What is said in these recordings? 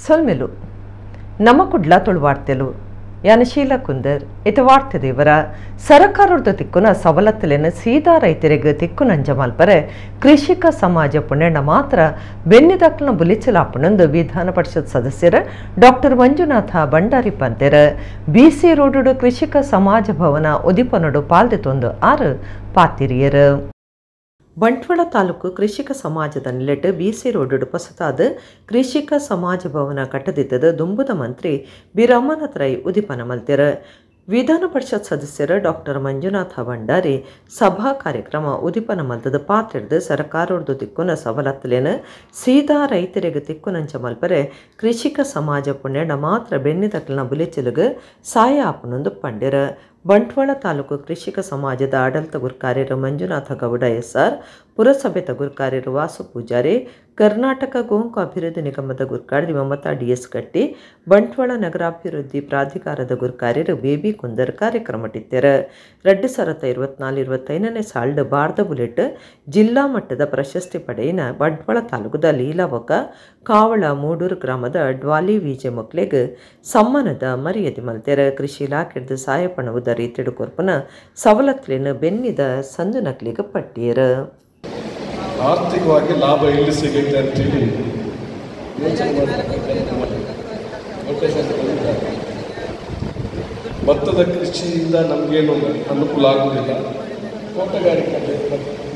ಸೊಲ್ಮೆಲು ನಮ್ಮ ಕುಡ್ಲ ತುಳುವಾಡ್ತೆಲು ಯಾನ ಶೀಲಾ ಕುಂದರ್ ಇತ ವಾಡ್ತಿದೇವರ ಸರಕಾರದ ತಿಕ್ಕುನ ಸವಲತ್ತುಲೆನ ಸೀದಾ ರೈತರಿಗೆ ತಿಕ್ಕುನಂಜ ಮಲ್ಪರೆ ಕೃಷಿಕ ಸಮಾಜ ಪುಣ್ಯನ ಮಾತ್ರ ಬೆನ್ನಿದಕ್ಲನ ಬುಲಿಚಲಾಪುನಂದು ವಿಧಾನ ಪರಿಷತ್ ಸದಸ್ಯರ ಡಾಕ್ಟರ್ ಮಂಜುನಾಥ ಬಂಡಾರಿ ಪಂತೆರ ಬಿಸಿ ರೋಡು ಕೃಷಿಕ ಸಮಾಜ ಭವನ ಉದಿಪನಡು ಪಾಲ್ದೆತೊಂದು ಆರು ಪಾತಿರಿಯರು ಬಂಟ್ವಾಳ ತಾಲೂಕು ಕೃಷಿಕ ಸಮಾಜದ ನಿಲೆಟ್ ಬಿಸಿ ರೋಡ್ ಹೊಸತಾದ ಕೃಷಿಕ ಸಮಾಜ ಭವನ ಕಟ್ಟದಿದ್ದದ ದುಂಬುದ ಮಂತ್ರಿ ಬಿ ರಮಾನಾಥ್ ರೈ ಉದಿಪನ ಮಲ್ತೆರ ವಿಧಾನ ಪರಿಷತ್ ಸದಸ್ಯರ ಡಾಕ್ಟರ್ ಮಂಜುನಾಥ ಭಂಡಾರಿ ಸಭಾ ಕಾರ್ಯಕ್ರಮ ಉದಿಪನ ಮಲ್ತದ ಪಾತ್ರೆಡ್ದು ಸರ್ಕಾರದ ತಿಕ್ಕುನ ಸವಲತ್ತುಲೇನ ಸೀದಾ ರೈತರಿಗೆ ತಿಕ್ಕುನಂಚ ಮಲ್ಪರೆ ಕೃಷಿಕ ಸಮಾಜ ಪುಣ್ಯನ ಮಾತ್ರ ಬೆನ್ನಿದಕ್ಲನ ಬುಲೆಚಲುಗ ಸಾಯ ಆಪನೊಂದು ಪಂಡ್ಯರ ಬಂಟ್ವಾಳ ತಾಲೂಕು ಕೃಷಿಕ ಸಮಾಜದ ಆಡಳಿತ ಗುರ್ಕಾರ್ಯರು ಮಂಜುನಾಥ ಗೌಡ ಎಸ್ಆರ್ ಪುರಸಭೆ ಗುರ್ಕಾರ್ಯರು ವಾಸು ಪೂಜಾರಿ ಕರ್ನಾಟಕ ಗೋಂಕು ಅಭಿವೃದ್ಧಿ ನಿಗಮದ ಗುರ್ಕಾರ್ಯ ಮಮತಾ ಡಿಎಸ್ ಕಟ್ಟಿ ಬಂಟ್ವಾಳ ನಗರಾಭಿವೃದ್ಧಿ ಪ್ರಾಧಿಕಾರದ ಗುರ್ಕಾರ್ಯರು ಬೇಬಿ ಕುಂದರ್ ಕಾರ್ಯಕ್ರಮ ಇಟ್ಟಿದ್ದಾರೆ 2024-25ನೇ ಸಾಲ್ಡ್ ಭಾರತ ಬುಲೆಟ್ ಜಿಲ್ಲಾ ಮಟ್ಟದ ಪ್ರಶಸ್ತಿ ಪಡೆಯಿನ ಬಂಟ್ವಾಳ ತಾಲೂಕದ ಲೀಲಾವಕ ಕಾವಳ ಮೂಡೂರು ಗ್ರಾಮದ ಡ್ವಾಲಿ ವಿಜೆ ಮಕ್ಳಿಗೆ ಸಮ್ಮಾನದ ಮರ್ಯಾದೆ ಮಲ್ತೆರ ಕೃಷಿ ಇಲಾಖೆದ ಸಹಾಯಪಣವುದ ರೀತಿಡು ಕೊರ್ಪನ ಸವಲತ್ತುಲೇನು ಬೆನ್ನಿದ ಸಂದು ನಕ್ಲಿಗೆ ಪಟ್ಟಿಯರ ಆರ್ಥಿಕವಾಗಿ ಲಾಭ ಎಲ್ಲಿ ಸಿಗುತ್ತೆ ಅಂತೇಳಿ ಭತ್ತದ ಕೃಷಿಯಿಂದ ನಮಗೇನು ಅನುಕೂಲ ಆಗುವುದಿಲ್ಲ, ತೋಟಗಾರಿಕೆ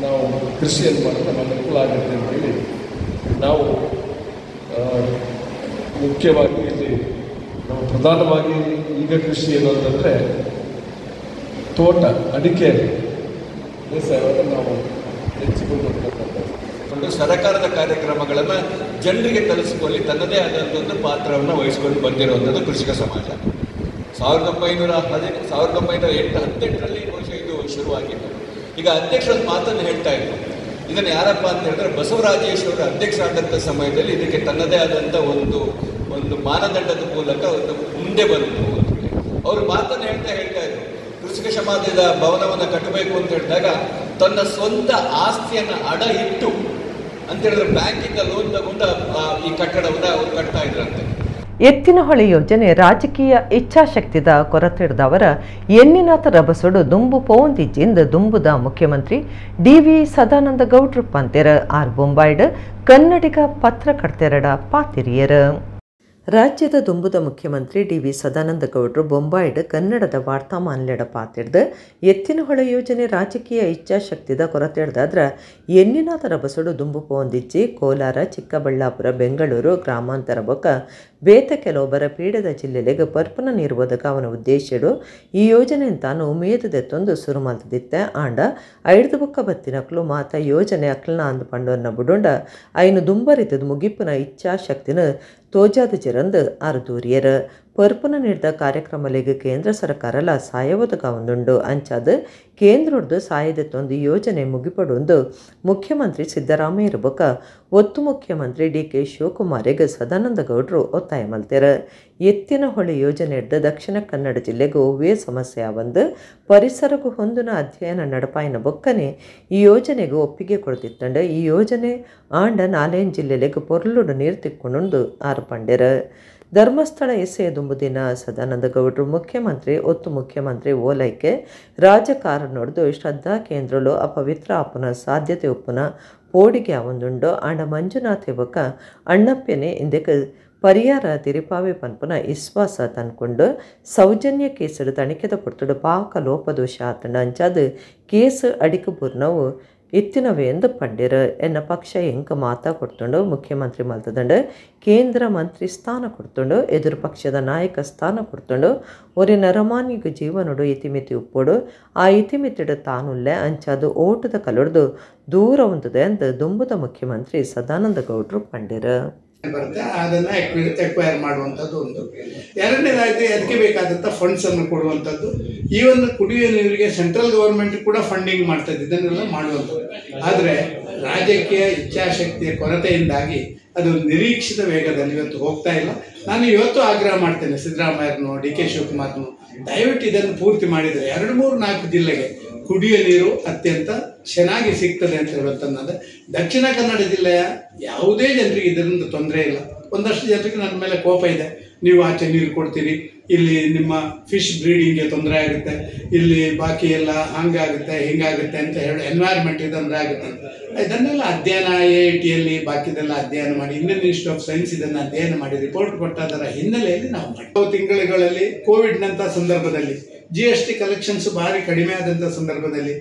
ನಾವು ಕೃಷಿಯನ್ನು ಮಾಡಿದ್ರೆ ನಮಗೆ ಅನುಕೂಲ ಆಗುತ್ತೆ ಅಂತೇಳಿ ನಾವು ಮುಖ್ಯವಾಗಿ ಇಲ್ಲಿ ನಾವು ಪ್ರಧಾನವಾಗಿ ಈಗ ಕೃಷಿ ಏನಂತಂದರೆ ತೋಟ ಅಡಿಕೆ ಬೇಸಾಯವನ್ನು ನಾವು ಹೆಚ್ಚಿಕೊಂಡು ಸರ್ಕಾರದ ಕಾರ್ಯಕ್ರಮಗಳನ್ನು ಜನರಿಗೆ ತಲುಪಿಸಿಕೊಳ್ಳಿ ತನ್ನದೇ ಆದಂಥ ಪಾತ್ರವನ್ನು ವಹಿಸಿಕೊಂಡು ಬಂದಿರುವಂಥದ್ದು ಕೃಷಿಕ ಸಮಾಜ. 1918ರಲ್ಲಿ ಬಹುಶಃ ಇದು ಶುರುವಾಗಿತ್ತು. ಈಗ ಅಧ್ಯಕ್ಷರ ಮಾತನ್ನು ಹೇಳ್ತಾ ಇದ್ರು, ಇದನ್ನು ಯಾರಪ್ಪ ಅಂತ ಹೇಳಿದ್ರೆ ಬಸವರಾಜೇಶ್ವರ ಅಧ್ಯಕ್ಷರಾದಂಥ ಸಮಯದಲ್ಲಿ ಇದಕ್ಕೆ ತನ್ನದೇ ಆದಂಥ ಒಂದು ಮಾನದಂಡದ ಮೂಲಕ ಒಂದು ಮುಂದೆ ಬಂತು. ಅವರು ಮಾತನ್ನು ಹೇಳ್ತಾ ಇದ್ರು, ಕೃಷಿಕ ಸಮಾಜದ ಭವನವನ್ನು ಕಟ್ಟಬೇಕು ಅಂತ ಹೇಳಿದಾಗ ತನ್ನ ಸ್ವಂತ ಆಸ್ತಿಯನ್ನು ಅಡ ಇಟ್ಟು ಅಂತ ಹೇಳಿದ್ರೆ ಬ್ಯಾಂಕಿಂದ ಲೋನ್ ತಗೊಂಡು ಈ ಕಟ್ಟಡವನ್ನು ಅವರು ಕಟ್ತಾ ಇದ್ರಂತೆ. ಎತ್ತಿನಹೊಳೆ ಯೋಜನೆ ರಾಜಕೀಯ ಇಚ್ಛಾಶಕ್ತಿದ ಕೊರತೆಡ್ದವರ ಎನ್ನಿನಾಥ ರಭಸೊಡು ದುಂಬು ಪೋಂದಿಜ್ಜಿಂದ ದುಂಬುದ ಮುಖ್ಯಮಂತ್ರಿ ಡಿ.ವಿ. ಸದಾನಂದ ಗೌಡ್ರು ಪಂತೆರ ಆರ್ ಬೊಂಬಾಯ್ಡ್ ಕನ್ನಡಿಗ ಪತ್ರಕರ್ತೆರಡ ಪಾತಿರಿಯರ ರಾಜ್ಯದ ದುಂಬುದ ಮುಖ್ಯಮಂತ್ರಿ ಡಿ.ವಿ. ಸದಾನಂದ ಗೌಡ್ರು ಬೊಂಬಾಯ್ಡ್ ಕನ್ನಡದ ವಾರ್ತಾ ಮಾನ್ಲೆಡ ಪಾತಿರ್ದು ಎತ್ತಿನಹೊಳೆ ಯೋಜನೆ ರಾಜಕೀಯ ಇಚ್ಛಾಶಕ್ತಿದ ಕೊರತೆಡ್ದಾದ್ರ ಎನ್ನಿನಾಥ ರಭಸೊಡು ದುಂಬು ಪೋಂದಿಜ್ಜಿ ಕೋಲಾರ, ಚಿಕ್ಕಬಳ್ಳಾಪುರ, ಬೆಂಗಳೂರು ಗ್ರಾಮಾಂತರ ಬೊಕ್ಕ ಬೇತ ಕೆಲವೊಬ್ಬರ ಪೀಡದ ಜಿಲ್ಲೆಗೆ ಪರ್ಪನ ನೀರು ಒದಗ ಅವನ ಉದ್ದೇಶಡು ಈ ಯೋಜನೆ ತಾನು ಉಮೇದದೆತ್ತೊಂದು ಸುರು ಮಲ್ತದಿತ್ತೆ ಆಂಡ ಐಡ್ದು ಬೊಕ್ಕ ಬತ್ತಿನಕ್ಲು ಮಾತ ಯೋಜನೆ ಅಕ್ಲನ ಅಂದು ಪಂಡೋನ್ನ ಬುಡುಂಡ ಐನು ದುಂಬರಿತದ ಮುಗಿಪುನ ಇಚ್ಛಾಶಕ್ತಿನ ತೋಜಾದ ಜಿರಂದು ಆರುದೂರಿಯರ ಪರ್ಪುನ ನೀಡಿದ ಕಾರ್ಯಕ್ರಮಲೆಗೆ ಕೇಂದ್ರ ಸರ್ಕಾರಲ ಸಾಯ ಒದಗ ಒಂದುಂಡು ಅಂಚಾದ ಕೇಂದ್ರದ್ದು ಸಾಯದತ್ತೊಂದು ಯೋಜನೆ ಮುಗಿಪಡೊಂದು ಮುಖ್ಯಮಂತ್ರಿ ಸಿದ್ದರಾಮಯ್ಯ ಬೊಕ್ಕ ಒತ್ತು ಮುಖ್ಯಮಂತ್ರಿ ಡಿ.ಕೆ. ಶಿವಕುಮಾರಿಗೆ ಸದಾನಂದ ಗೌಡ್ರು ಒತ್ತಾಯ ಮಲ್ತೆರ ಎತ್ತಿನಹೊಳೆ ಯೋಜನೆ ಹಿಡ್ದು ದಕ್ಷಿಣ ಕನ್ನಡ ಜಿಲ್ಲೆಗೂ ಒವ್ವೇ ಸಮಸ್ಯೆ ಬಂದು ಪರಿಸರಗೂ ಹೊಂದಿನ ಅಧ್ಯಯನ ನಡಪಾಯಿನ ಬೊಕ್ಕನೆ ಈ ಯೋಜನೆಗೂ ಒಪ್ಪಿಗೆ ಕೊಡ್ತಿತ್ತಂಡ ಈ ಯೋಜನೆ ಆಂಡ ನಾಲೇನ್ ಜಿಲ್ಲೆಲೆಗೆ ಪೊರ್ಲುಡು ನೀರು ತಿಕ್ಕೊಂಡು ಆರು ಪಂಡೆರ ಧರ್ಮಸ್ಥಳ ಎಸೆಯ ದುಂಬುದಿನ ಸದಾನಂದ ಗೌಡ್ರು ಮುಖ್ಯಮಂತ್ರಿ ಒತ್ತು ಮುಖ್ಯಮಂತ್ರಿ ಓಲೈಕೆ ರಾಜಕಾರಣೊಡ್ದು ಶ್ರದ್ಧಾ ಕೇಂದ್ರಲು ಅಪವಿತ್ರ ಆಪುನ ಸಾಧ್ಯತೆ ಒಪ್ಪುನ ಪೋಡಿಗೆ ಅವೊಂದುಂಡು ಆಂಡ ಮಂಜುನಾಥೆ ಬೊಕ್ಕ ಅಣ್ಣಪ್ಪನೆ ಇಂದಕ್ಕೆ ಪರಿಹಾರ ತಿರುಪಾವೆ ಪನ್ಪುನ ವಿಶ್ವಾಸ ತನ್ಕೊಂಡು ಸೌಜನ್ಯ ಕೇಸಡು ತಣಿಕೆದ ಪುರ್ತುಡು ಪಾಕ ಲೋಪದೋಷ ಆತಂಡ ಅಂಚಾದ ಕೇಸು ಅಡಿಕೆ ಬುರ್ನವು ಇತ್ತಿನವೇ ಎಂದು ಪಂಡಿರ ಎನ್ನ ಪಕ್ಷ ಎಂಕ ಮಾತಾ ಕೊಡ್ತುಂಡು ಮುಖ್ಯಮಂತ್ರಿ ಮಲ್ತದಂಡು ಕೇಂದ್ರ ಮಂತ್ರಿ ಸ್ಥಾನ ಕೊಡ್ತುಂಡು ಎದುರು ಪಕ್ಷದ ನಾಯಕ ಸ್ಥಾನ ಕೊಡ್ತುಂಡು ಒರೆ ನರಮಾನಿಗೆ ಜೀವನಡು ಇತಿಮಿತಿ ಉಪ್ಪೋಡು ಆ ಇತಿಮಿತಿಡು ತಾನುಲ್ಲೆ ಅಂಚಾದು ಓಟದ ಕಲೊಡ್ದು ದೂರ ಹೊಂದಿದೆ ಅಂತ ದುಂಬುದ ಮುಖ್ಯಮಂತ್ರಿ ಸದಾನಂದ ಗೌಡ್ರು ಪಂಡಿರ ಬರುತ್ತೆ ಅದನ್ನು ಎಕ್ವೈರ್ ಮಾಡುವಂಥದ್ದು ಒಂದು. ಎರಡನೇದಾಗಿ ಅದಕ್ಕೆ ಬೇಕಾದಂಥ ಫಂಡ್ಸನ್ನು ಕೊಡುವಂಥದ್ದು. ಈವನ್ ಕುಡಿಯುವ ನೀರಿಗೆ ಸೆಂಟ್ರಲ್ ಗೌರ್ಮೆಂಟ್ ಕೂಡ ಫಂಡಿಂಗ್ ಮಾಡ್ತಾ ಇದ್ದು ಇದನ್ನೆಲ್ಲ ಮಾಡುವಂಥದ್ದು. ಆದರೆ ರಾಜಕೀಯ ಇಚ್ಛಾಶಕ್ತಿಯ ಕೊರತೆಯಿಂದಾಗಿ ಅದು ನಿರೀಕ್ಷಿತ ವೇಗದಲ್ಲಿ ಇವತ್ತು ಹೋಗ್ತಾ ಇಲ್ಲ. ನಾನು ಇವತ್ತು ಆಗ್ರಹ ಮಾಡ್ತೇನೆ ಸಿದ್ದರಾಮಯ್ಯರನ್ನು, ಡಿ ಕೆ ಶಿವಕುಮಾರ್ನು, ದಯವಿಟ್ಟು ಇದನ್ನು ಪೂರ್ತಿ ಮಾಡಿದರೆ 2-3-4 ಜಿಲ್ಲೆಗೆ ಕುಡಿಯುವ ನೀರು ಅತ್ಯಂತ ಚೆನ್ನಾಗಿ ಸಿಗ್ತದೆ ಅಂತ ಹೇಳುವಂಥದ್ದು. ದಕ್ಷಿಣ ಕನ್ನಡ ಜಿಲ್ಲೆಯ ಯಾವುದೇ ಜನರಿಗೆ ಇದರಿಂದ ತೊಂದರೆ ಇಲ್ಲ. ಒಂದಷ್ಟು ಜನರಿಗೆ ನನ್ನ ಮೇಲೆ ಕೋಪ ಇದೆ, ನೀವು ಆಚೆ ನೀರು ಕೊಡ್ತೀರಿ, ಇಲ್ಲಿ ನಿಮ್ಮ ಫಿಶ್ ಬ್ರೀಡಿಂಗ್ಗೆ ತೊಂದರೆ ಆಗುತ್ತೆ, ಇಲ್ಲಿ ಬಾಕಿ ಎಲ್ಲ ಹಂಗಾಗುತ್ತೆ ಹಿಂಗಾಗುತ್ತೆ ಅಂತ ಹೇಳಿ ಎನ್ವೈರ್ಮೆಂಟ್ಗೆ ತೊಂದರೆ ಆಗುತ್ತೆ ಅಂತ. ಇದನ್ನೆಲ್ಲ ಅಧ್ಯಯನ IITಯಲ್ಲಿ ಬಾಕಿದೆಲ್ಲ ಅಧ್ಯಯನ ಮಾಡಿ, ಇಂಡಿಯನ್ ಇನ್ಸ್ಟಿಟ್ಯೂಟ್ ಆಫ್ ಸೈನ್ಸ್ ಇದನ್ನು ಅಧ್ಯಯನ ಮಾಡಿ ರಿಪೋರ್ಟ್ ಕೊಟ್ಟದರ ಹಿನ್ನೆಲೆಯಲ್ಲಿ ನಾವು ಮಾಡಿ ತಿಂಗಳುಗಳಲ್ಲಿ ಕೋವಿಡ್ನಂಥ ಸಂದರ್ಭದಲ್ಲಿ GST ಕಲೆಕ್ಷನ್ಸ್ ಭಾರಿ ಕಡಿಮೆ ಆದಂಥ ಸಂದರ್ಭದಲ್ಲಿ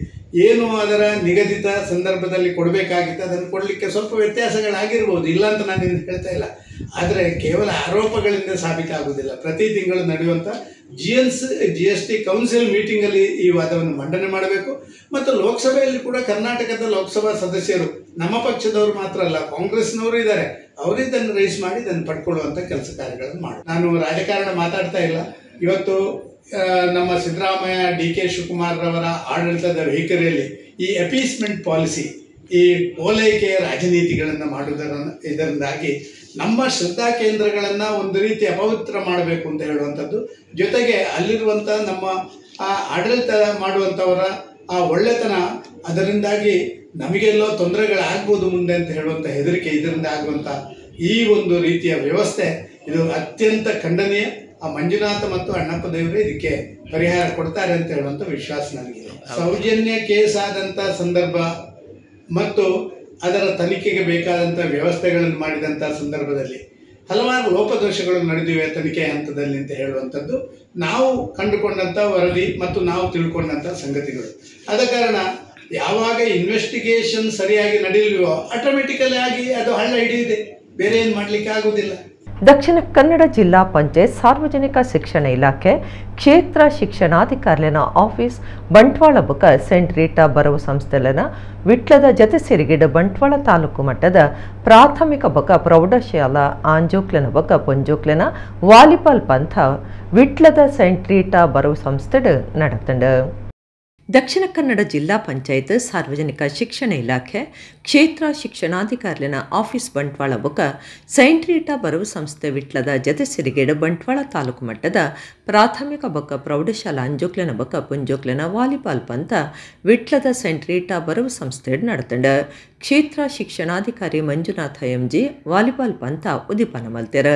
ಏನು ಅದರ ನಿಗದಿತ ಸಂದರ್ಭದಲ್ಲಿ ಕೊಡಬೇಕಾಗಿತ್ತು ಅದನ್ನು ಕೊಡಲಿಕ್ಕೆ ಸ್ವಲ್ಪ ವ್ಯತ್ಯಾಸಗಳಾಗಿರ್ಬೋದು, ಇಲ್ಲ ಅಂತ ನಾನು ಹೇಳ್ತಾ ಇಲ್ಲ. ಆದರೆ ಕೇವಲ ಆರೋಪಗಳಿಂದ ಸಾಬೀತಾಗುವುದಿಲ್ಲ. ಪ್ರತಿ ತಿಂಗಳು ನಡೆಯುವಂಥ GST ಕೌನ್ಸಿಲ್ ಮೀಟಿಂಗಲ್ಲಿ ಈ ವಾದವನ್ನು ಮಂಡನೆ ಮಾಡಬೇಕು. ಮತ್ತು ಲೋಕಸಭೆಯಲ್ಲಿ ಕೂಡ ಕರ್ನಾಟಕದ ಲೋಕಸಭಾ ಸದಸ್ಯರು ನಮ್ಮ ಪಕ್ಷದವರು ಮಾತ್ರ ಅಲ್ಲ, ಕಾಂಗ್ರೆಸ್ನವರು ಇದ್ದಾರೆ, ಅವರು ಇದನ್ನು ರೈಸ್ ಮಾಡಿ ಇದನ್ನು ಪಡ್ಕೊಳ್ಳುವಂಥ ಕೆಲಸ ಕಾರ್ಯಗಳನ್ನು ಮಾಡಿ. ನಾನು ರಾಜಕಾರಣ ಮಾತಾಡ್ತಾ ಇಲ್ಲ. ಇವತ್ತು ನಮ್ಮ ಸಿದ್ದರಾಮಯ್ಯ, ಡಿ ಕೆ ಶಿವಕುಮಾರ್ ರವರ ಆಡಳಿತದ ವೈಖರಿಯಲ್ಲಿ ಈ ಅಪೀಸ್ಮೆಂಟ್ ಪಾಲಿಸಿ, ಈ ಓಲೈಕೆಯ ರಾಜನೀತಿಗಳನ್ನು ಇದರಿಂದಾಗಿ ನಮ್ಮ ಶ್ರದ್ಧಾ ಕೇಂದ್ರಗಳನ್ನು ಒಂದು ರೀತಿ ಅಪವಿತ್ರ ಮಾಡಬೇಕು ಅಂತ ಹೇಳುವಂಥದ್ದು, ಜೊತೆಗೆ ಅಲ್ಲಿರುವಂಥ ನಮ್ಮ ಆ ಆಡಳಿತ ಮಾಡುವಂಥವರ ಆ ಒಳ್ಳೆತನ, ಅದರಿಂದಾಗಿ ನಮಗೆಲ್ಲೋ ತೊಂದರೆಗಳಾಗ್ಬೋದು ಮುಂದೆ ಅಂತ ಹೇಳುವಂಥ ಹೆದರಿಕೆ, ಇದರಿಂದ ಆಗುವಂಥ ಈ ಒಂದು ರೀತಿಯ ವ್ಯವಸ್ಥೆ ಇದು ಅತ್ಯಂತ ಖಂಡನೀಯ. ಆ ಮಂಜುನಾಥ ಮತ್ತು ಅಣ್ಣಪ್ಪ ದೇವರೇ ಇದಕ್ಕೆ ಪರಿಹಾರ ಕೊಡ್ತಾರೆ ಅಂತ ಹೇಳುವಂಥ ವಿಶ್ವಾಸ ನನಗಿದೆ. ಸೌಜನ್ಯ ಕೇಸ್ ಆದಂಥ ಸಂದರ್ಭ ಮತ್ತು ಅದರ ತನಿಖೆಗೆ ಬೇಕಾದಂಥ ವ್ಯವಸ್ಥೆಗಳನ್ನು ಮಾಡಿದಂಥ ಸಂದರ್ಭದಲ್ಲಿ ಹಲವಾರು ಲೋಪದೋಷಗಳು ನಡೆದಿವೆ ತನಿಖೆ ಹಂತದಲ್ಲಿ ಅಂತ ಹೇಳುವಂಥದ್ದು ನಾವು ಕಂಡುಕೊಂಡಂಥ ವರದಿ ಮತ್ತು ನಾವು ತಿಳ್ಕೊಂಡಂಥ ಸಂಗತಿಗಳು. ಆದ ಕಾರಣ ಯಾವಾಗ ಇನ್ವೆಸ್ಟಿಗೇಷನ್ ಸರಿಯಾಗಿ ನಡೆಯಲಿವೋ ಆಟೋಮೆಟಿಕಲಿ ಆಗಿ ಅದು ಹಳ್ಳ ಹಿಡಿಯಿದೆ, ಬೇರೆ ಏನು ಮಾಡಲಿಕ್ಕೆ ಆಗುವುದಿಲ್ಲ. ದಕ್ಷಿಣ ಕನ್ನಡ ಜಿಲ್ಲಾ ಪಂಚಾಯತ್ ಸಾರ್ವಜನಿಕ ಶಿಕ್ಷಣ ಇಲಾಖೆ ಕ್ಷೇತ್ರ ಶಿಕ್ಷಣಾಧಿಕಾರಿನ ಆಫೀಸ್ ಬಂಟ್ವಾಳ ಬೊಕ ಸೆಂಟ್ ರೀಟಾ ಬರವು ಸಂಸ್ಥೆಲನ ವಿಟ್ಲದ ಜತೆ ಸೇರಿಗಿಡ ಬಂಟ್ವಾಳ ತಾಲೂಕು ಮಟ್ಟದ ಪ್ರಾಥಮಿಕ ಬೊಕ ಪ್ರೌಢಶಾಲಾ ಆಂಜೋಕ್ಲೆನ ಬೊಕ ಪೊಂಜೋಕ್ಲೆನ ವಾಲಿಬಾಲ್ ಪಂಥ ವಿಟ್ಲದ ಸೆಂಟ್ ರೀಟಾ ಬರವು ಸಂಸ್ಥೆಡ್ ನಡತಂಡ. ದಕ್ಷಿಣ ಕನ್ನಡ ಜಿಲ್ಲಾ ಪಂಚಾಯತ್ ಸಾರ್ವಜನಿಕ ಶಿಕ್ಷಣ ಇಲಾಖೆ ಕ್ಷೇತ್ರ ಶಿಕ್ಷಣಾಧಿಕಾರಿನ ಆಫೀಸ್ ಬಂಟ್ವಾಳ ಬೊಕ ಸೈಂಟ್ ರೀಟಾ ಬರವು ಸಂಸ್ಥೆ ವಿಟ್ಲದ ಜತೆ ಸಿರಿಗೇಡು ಬಂಟ್ವಾಳ ತಾಲೂಕು ಮಟ್ಟದ ಪ್ರಾಥಮಿಕ ಬೊಕ ಪ್ರೌಢಶಾಲಾ ಅಂಜೋಕ್ಲೆನ ಬೊಕ ಪುಂಜೋಕ್ಲೆನ ವಾಲಿಬಾಲ್ ಪಂಥ ವಿಟ್ಲದ ಸೈಂಟ್ ರೀಟಾ ಬರವು ಸಂಸ್ಥೆ ನಡತಂಡ. ಕ್ಷೇತ್ರ ಶಿಕ್ಷಣಾಧಿಕಾರಿ ಮಂಜುನಾಥ ಎಂಜಿ ವಾಲಿಬಾಲ್ ಪಂಥ ಉದಿಪನ ಮಲ್ತೆರ.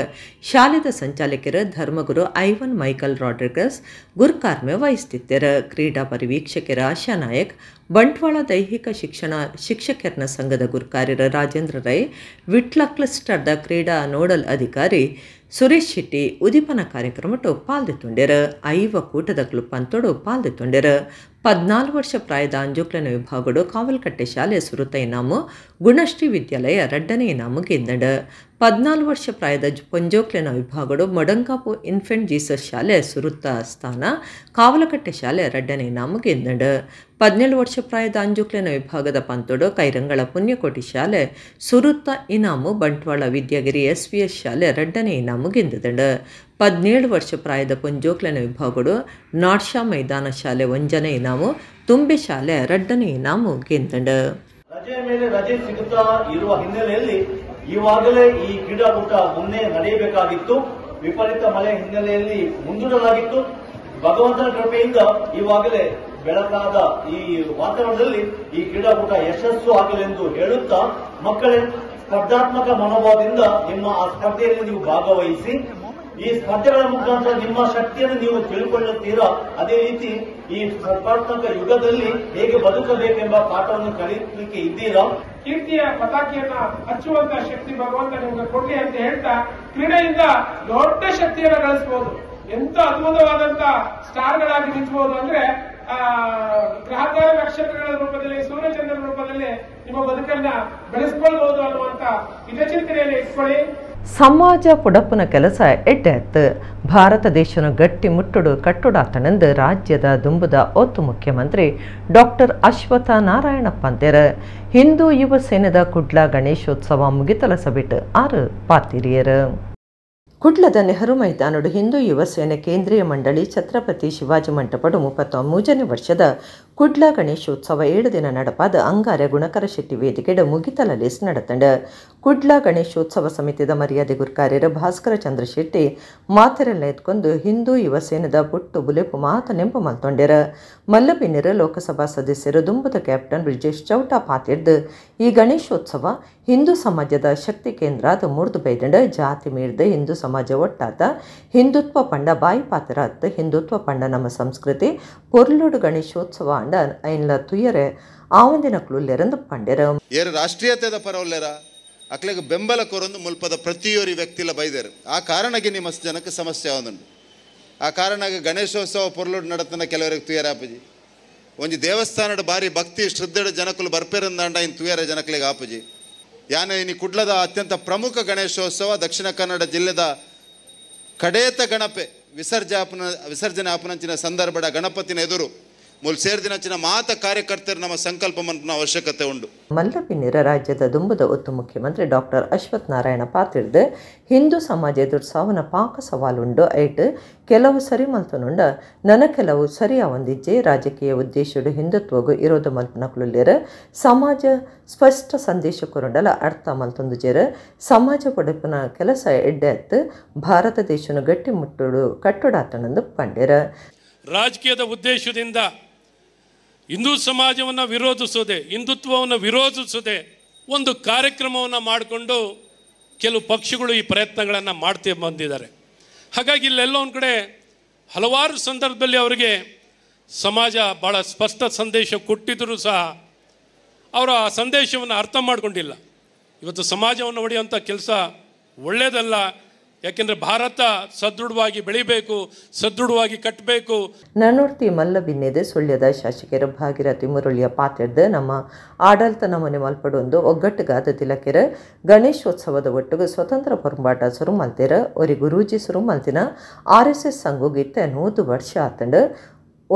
ಶಾಲೆದ ಸಂಚಾಲಕರ ಧರ್ಮಗುರು ಐವನ್ ಮೈಕಲ್ ರಾಡ್ರಿಗಸ್ ಗುರ್ಕಾರ್ಮೆ ವಹಿಸ್ತಿದ್ದರ. ಕ್ರೀಡಾ ಪರಿವೀಕ್ಷಕರ ಆಶಾ ನಾಯಕ್, ಬಂಟ್ವಾಳ ದೈಹಿಕ ಶಿಕ್ಷಣ ಶಿಕ್ಷಕರ ಸಂಘದ ಗುರ್ಕಾರ್ಯರ ರಾಜೇಂದ್ರ ರೈ, ವಿಟ್ಲ ಕ್ಲಸ್ಟರ್ದ ಕ್ರೀಡಾ ನೋಡಲ್ ಅಧಿಕಾರಿ ಸುರೇಶ್ ಶೆಟ್ಟಿ ಉದಿಪನ ಕಾರ್ಯಕ್ರಮಟು ಪಾಲ್ದೆತೊಂಡೆರ. 5 ಕೂಟದ ಕ್ಲಬ್ ಪಂತೋಡು ಪಾಲ್ದೆತೊಂಡೆರ. 14 ವರ್ಷ ಪ್ರಾಯದ ಅಂಜೋಕ್ಲೆನ ವಿಭಾಗಡು ಕಾವಲ್ಕಟ್ಟೆ ಶಾಲೆ ಸುರುತ ಇನಾಮು, ಗುಣಶ್ರೀ ವಿದ್ಯಾಲಯ 2ನೇ ಇನಾಮು ಗೆಂದಡ. 14 ವರ್ಷ ಪ್ರಾಯದ ಪೊಂಜೋಕ್ಲೆನ ವಿಭಾಗಡು ಮೊಡಂಗಾಪು ಇನ್ಫೆಂಟ್ ಜೀಸಸ್ ಶಾಲೆ ಸುರುತ್ತ ಸ್ಥಾನ, ಕಾವಲಕಟ್ಟೆ ಶಾಲೆ 2ನೇ ಇನಾಮು ಗೆಂದಡ. 17 ವರ್ಷ ಪ್ರಾಯದ ಅಂಜೋಕ್ಲೆನ ವಿಭಾಗದ ಪಂತೋಡು ಕೈರಂಗಳ ಪುಣ್ಯಕೋಟಿ ಶಾಲೆ ಸುರುತ್ತ ಇನಾಮು, ಬಂಟ್ವಾಳ ವಿದ್ಯಾಗಿರಿ SVS ಶಾಲೆ 2ನೇ ಇನಾಮು ಗೆಂದಡ. 17 ವರ್ಷ ಪ್ರಾಯದ ಪೊಂಜೋಕ್ಲೆನ ವಿಭಾಗಡು ನಾಡ್ಶಾ ಮೈದಾನ ಶಾಲೆ 1ನೇ ಇನಾಮು, ತುಂಬೆ ಶಾಲೆ 2ನೇ ಇನಾಮು ಗೆಂದಡ. ರಜೆಯ ಮೇಲೆ ರಜೆ ಸಿಗುತ್ತಾ ಇರುವ ಹಿನ್ನೆಲೆಯಲ್ಲಿ ಈವಾಗಲೇ ಈ ಕ್ರೀಡಾಕೂಟ ಮೊನ್ನೆ ನಡೆಯಬೇಕಾಗಿತ್ತು. ವಿಪರೀತ ಮಳೆ ಹಿನ್ನೆಲೆಯಲ್ಲಿ ಮುಂದೂಡಲಾಗಿತ್ತು. ಭಗವಂತನ ಕೃಪೆಯಿಂದ ಈವಾಗಲೇ ಬೆಳಕಾದ ಈ ವಾತಾವರಣದಲ್ಲಿ ಈ ಕ್ರೀಡಾಕೂಟ ಯಶಸ್ಸು ಆಗಲೆಂದು ಹೇಳುತ್ತಾ, ಮಕ್ಕಳೇ ಸ್ಪರ್ಧಾತ್ಮಕ ಮನೋಭಾವದಿಂದ ನಿಮ್ಮ ಆ ಸ್ಪರ್ಧೆಯಲ್ಲಿ ನೀವು ಭಾಗವಹಿಸಿ ಈ ಸ್ಪರ್ಧೆಗಳ ಮುಖಾಂತರ ನಿಮ್ಮ ಶಕ್ತಿಯನ್ನು ನೀವು ತಿಳ್ಕೊಳ್ಳುತ್ತೀರಾ. ಅದೇ ರೀತಿ ಈ ಸ್ಪರ್ಧಾತ್ಮಕ ಯುಗದಲ್ಲಿ ಹೇಗೆ ಬದುಕಬೇಕೆಂಬ ಪಾಠವನ್ನು ಕಲಿಯಲಿಕ್ಕೆ ಇದ್ದೀರಾ. ಕೀರ್ತಿಯ ಪತಾಕಿಯನ್ನ ಹಚ್ಚುವಂತ ಶಕ್ತಿ ಭಗವಂತ ನಿಮಗೆ ಕೊಡ್ಲಿ ಅಂತ ಹೇಳ್ತಾ, ಕ್ರೀಡೆಯಿಂದ ದೊಡ್ಡ ಶಕ್ತಿಯನ್ನು ಗಳಿಸಬಹುದು. ಎಂತ ಅದ್ಭುತವಾದಂತ ಸ್ಟಾರ್ಗಳಾಗಿ ನಿಂತಬಹುದು ಅಂದ್ರೆ ಗ್ರಹತಾರ ನಕ್ಷತ್ರಗಳ ರೂಪದಲ್ಲಿ, ಸೂರ್ಯಚಂದ್ರನ ರೂಪದಲ್ಲಿ ನಿಮ್ಮ ಬದುಕನ್ನ ಬೆಳೆಸ್ಕೊಳ್ಬಹುದು ಅನ್ನುವಂತ ಹಿತಚಿಂತನೆಯನ್ನು ಇಟ್ಕೊಳ್ಳಿ. ಸಮಾಜ ಪುಡಪ್ಪನ ಕೆಲಸ ಎಡ್ಡೆತ್ತು. ಭಾರತ ದೇಶನ ಗಟ್ಟಿ ಮುಟ್ಟುಡು ಕಟ್ಟುಡಾತನೆಂದು ರಾಜ್ಯದ ದುಂಬುದ ಒತ್ತು ಮುಖ್ಯಮಂತ್ರಿ ಡಾಕ್ಟರ್ ಅಶ್ವಥ ನಾರಾಯಣಪ್ಪ ಅಂತೆರ. ಹಿಂದೂ ಯುವ ಸೇನೆದ ಕುಡ್ಲ ಗಣೇಶೋತ್ಸವ ಮುಗಿತಲ ಸಬಿಟ್ಟು 6 ಪಾತಿರಿಯರು. ಕುಡ್ಲದ ನೆಹರು ಮೈದಾನಡು ಹಿಂದೂ ಯುವ ಸೇನೆ ಕೇಂದ್ರೀಯ ಮಂಡಳಿ ಛತ್ರಪತಿ ಶಿವಾಜಿ ಮಂಟಪಡು 33ನೇ ವರ್ಷದ ಕುಡ್ಲ ಗಣೇಶೋತ್ಸವ 7 ದಿನ ನಡಪಾದ ಅಂಗಾರ ಗುಣಕರ ಶೆಟ್ಟಿ ವೇದಿಕೆಡ್ ಮುಗಿತಲ ಲೇಸ್ ನಡತಂಡ ಕುಡ್ಲ ಗಣೇಶೋತ್ಸವ ಸಮಿತಿದ ಮರ್ಯಾದೆ ಗುರ್ಕಾರ್ಯರು ಭಾಸ್ಕರ ಚಂದ್ರ ಶೆಟ್ಟಿ ಮಾತೆರೆಲ್ಲ ಎತ್ಕೊಂಡು ಹಿಂದೂ ಯುವ ಸೇನೆದ ಪುಟ್ಟು ಬುಲೆಪು ಮಾತ ನೆಂಪು ಮಲ್ತೊಂಡ್ಯರ ಮಲ್ಲಬಿನ್ನಿರ ಲೋಕಸಭಾ ಸದಸ್ಯರು ದುಂಬುದ ಕ್ಯಾಪ್ಟನ್ ಬ್ರಿಜೇಶ್ ಚೌಟಾ ಪಾತಿರ್ದು ಈ ಗಣೇಶೋತ್ಸವ ಹಿಂದೂ ಸಮಾಜದ ಶಕ್ತಿ ಕೇಂದ್ರ ಅದು ಮುರಿದು ಬೈದಂಡ ಜಾತಿ ಮೀರ್ದ ಹಿಂದೂ ಸಮಾಜ ಒಟ್ಟಾತ ಹಿಂದುತ್ವ ಪಂಡ ಬಾಯಿ ಪಾತ್ರತ್ ಹಿಂದುತ್ವ ಪಂಡ ನಮ್ಮ ಸಂಸ್ಕೃತಿ ಪೊರ್ಲುಡು ಗಣೇಶೋತ್ಸವ ಅಂಡ ಐನ್ಲ ತುಯ್ಯರೆ ಆವಂದಿನಕ್ಲು ಲೆರಂದು ಪಂಡ್ಯರ ಏರು ರಾಷ್ಟ್ರೀಯತೆದ ಪರವಲ್ಲೆರ ಅಕ್ಲೆಗೆ ಬೆಂಬಲ ಕೊರೊಂದು ಮುಲ್ಪದ ಪ್ರತಿಯೊರಿ ವ್ಯಕ್ತಿಲ ಬೈದೇರು ಆ ಕಾರಣಕ್ಕೆ ನಿಮ್ಮ ಜನಕ್ಕೆ ಸಮಸ್ಯೆ ಆವೊಂದುಂಡು ಆ ಕಾರಣಕ್ಕೆ ಗಣೇಶೋತ್ಸವ ಪೊರ್ಲುಡು ನಡತನ ಕೆಲವರಿಗೆ ತುಯ್ಯರಾಪಜಿ ಒಂಜಿ ದೇವಸ್ಥಾನದ ಬಾರಿ ಭಕ್ತಿ ಶ್ರದ್ಧೆಡ ಜನಕ್ಕಲು ಬರ್ಪೇರಂದಾಂಡ ಇನ್ನು ತುಯ್ಯರ ಜನಕ್ಕಲಿಗೆ ಆಪಜಿ ಯಾನೆ ಇನ್ನು ಕುಡ್ಲದ ಅತ್ಯಂತ ಪ್ರಮುಖ ಗಣೇಶೋತ್ಸವ ದಕ್ಷಿಣ ಕನ್ನಡ ಜಿಲ್ಲೆದ ಕಡೇತ ಗಣಪೆ ವಿಸರ್ಜನೆ ಆಪನಂಚಿನ ಸಂದರ್ಭದ ಗಣಪತಿನ ಎದುರು ಮೂಲ ಸೇರ್ದಿನಂಚಿನ ಮಾತ ಕಾರ್ಯಕರ್ತರು ನಮ್ಮ ಸಂಕಲ್ಪ ಮನ್ಪನ ಅವಶ್ಯಕತೆ ಉಂಡು. ಮಲ್ಲಪಿನ್ನಿರ ರಾಜ್ಯದ ದುಂಬುದ ಒತ್ತು ಮುಖ್ಯಮಂತ್ರಿ ಡಾಕ್ಟರ್ ಅಶ್ವಥ್ ನಾರಾಯಣ ಪಾತಿರ್ದು ಹಿಂದೂ ಸಮಾಜ ಎದುರು ಸಾವನ ಪಾಕ ಸವಾಲುಂಡು ಐಟ್ ಕೆಲವು ಸರಿ ಮಲ್ತನುಂಡ ನನ ಕೆಲವು ಸರಿಯ ಒಂದಿಜ್ಜೆ ರಾಜಕೀಯ ಉದ್ದೇಶಡು ಹಿಂದುತ್ವಗೂ ಇರೋದು ಮಲ್ಪನಕ್ಲುಲ್ಲೇರ ಸಮಾಜ ಸ್ಪಷ್ಟ ಸಂದೇಶ ಕೊರುಂಡಲ ಅರ್ಥ ಮಲ್ತೊಂದುಜೇರ ಸಮಾಜ ಪೊಡಪನ ಕೆಲಸ ಎಡ್ಡೆ ಅತ್ತು ಭಾರತ ದೇಶನು ಗಟ್ಟಿ ಮುಟ್ಟುಡು ಕಟ್ಟುಡಾತನಂದು ಪಂಡ್ಯರ. ರಾಜಕೀಯದ ಉದ್ದೇಶದಿಂದ ಹಿಂದೂ ಸಮಾಜವನ್ನು ವಿರೋಧಿಸೋದೆ ಹಿಂದುತ್ವವನ್ನು ವಿರೋಧಿಸೋದೆ ಒಂದು ಕಾರ್ಯಕ್ರಮವನ್ನು ಮಾಡಿಕೊಂಡು ಕೆಲವು ಪಕ್ಷಗಳು ಈ ಪ್ರಯತ್ನಗಳನ್ನು ಮಾಡ್ತೇ ಬಂದಿದ್ದಾರೆ. ಹಾಗಾಗಿ ಇಲ್ಲೆಲ್ಲ ಒಂದು ಕಡೆ ಹಲವಾರು ಸಂದರ್ಭದಲ್ಲಿ ಅವರಿಗೆ ಸಮಾಜ ಭಾಳ ಸ್ಪಷ್ಟ ಸಂದೇಶ ಕೊಟ್ಟಿದ್ದರೂ ಸಹ ಅವರು ಆ ಸಂದೇಶವನ್ನು ಅರ್ಥ ಮಾಡಿಕೊಂಡಿಲ್ಲ. ಇವತ್ತು ಸಮಾಜವನ್ನು ಒಡೆಯುವಂಥ ಕೆಲಸ ಒಳ್ಳೆಯದಲ್ಲ. ಯಾಕೆಂದರೆ ಭಾರತ ಸದೃಢವಾಗಿ ಬೆಳಿಬೇಕು, ಸದೃಢವಾಗಿ ಕಟ್ಟಬೇಕು. ನನ್ನೂರ್ತಿ ಮಲ್ಲಬಿನ್ನೆದೆ ಸುಳ್ಯದ ಶಾಸಕರ ಭಾಗೀರಥಿ ಮುರಳಿಯ ಪಾತ್ರದ ನಮ್ಮ ಆಡಳಿತ ನಮೂನೆ ಮಲ್ಪಡೊಂದು ಒಗ್ಗಟ್ಟುಗಾದ ತಿಲಕೆರ ಗಣೇಶೋತ್ಸವದ ಒಟ್ಟಿಗೆ ಸ್ವತಂತ್ರ ಪೊರಂಬಾಟ ಸುರು ಮಲ್ತೆರ ಒರಿ ಗುರೂಜಿ ಸುರು ಮಲ್ತಿನ RSS ಸಂಘಗಿತ್ತೆ 100 ವರ್ಷ ಆತಂಡು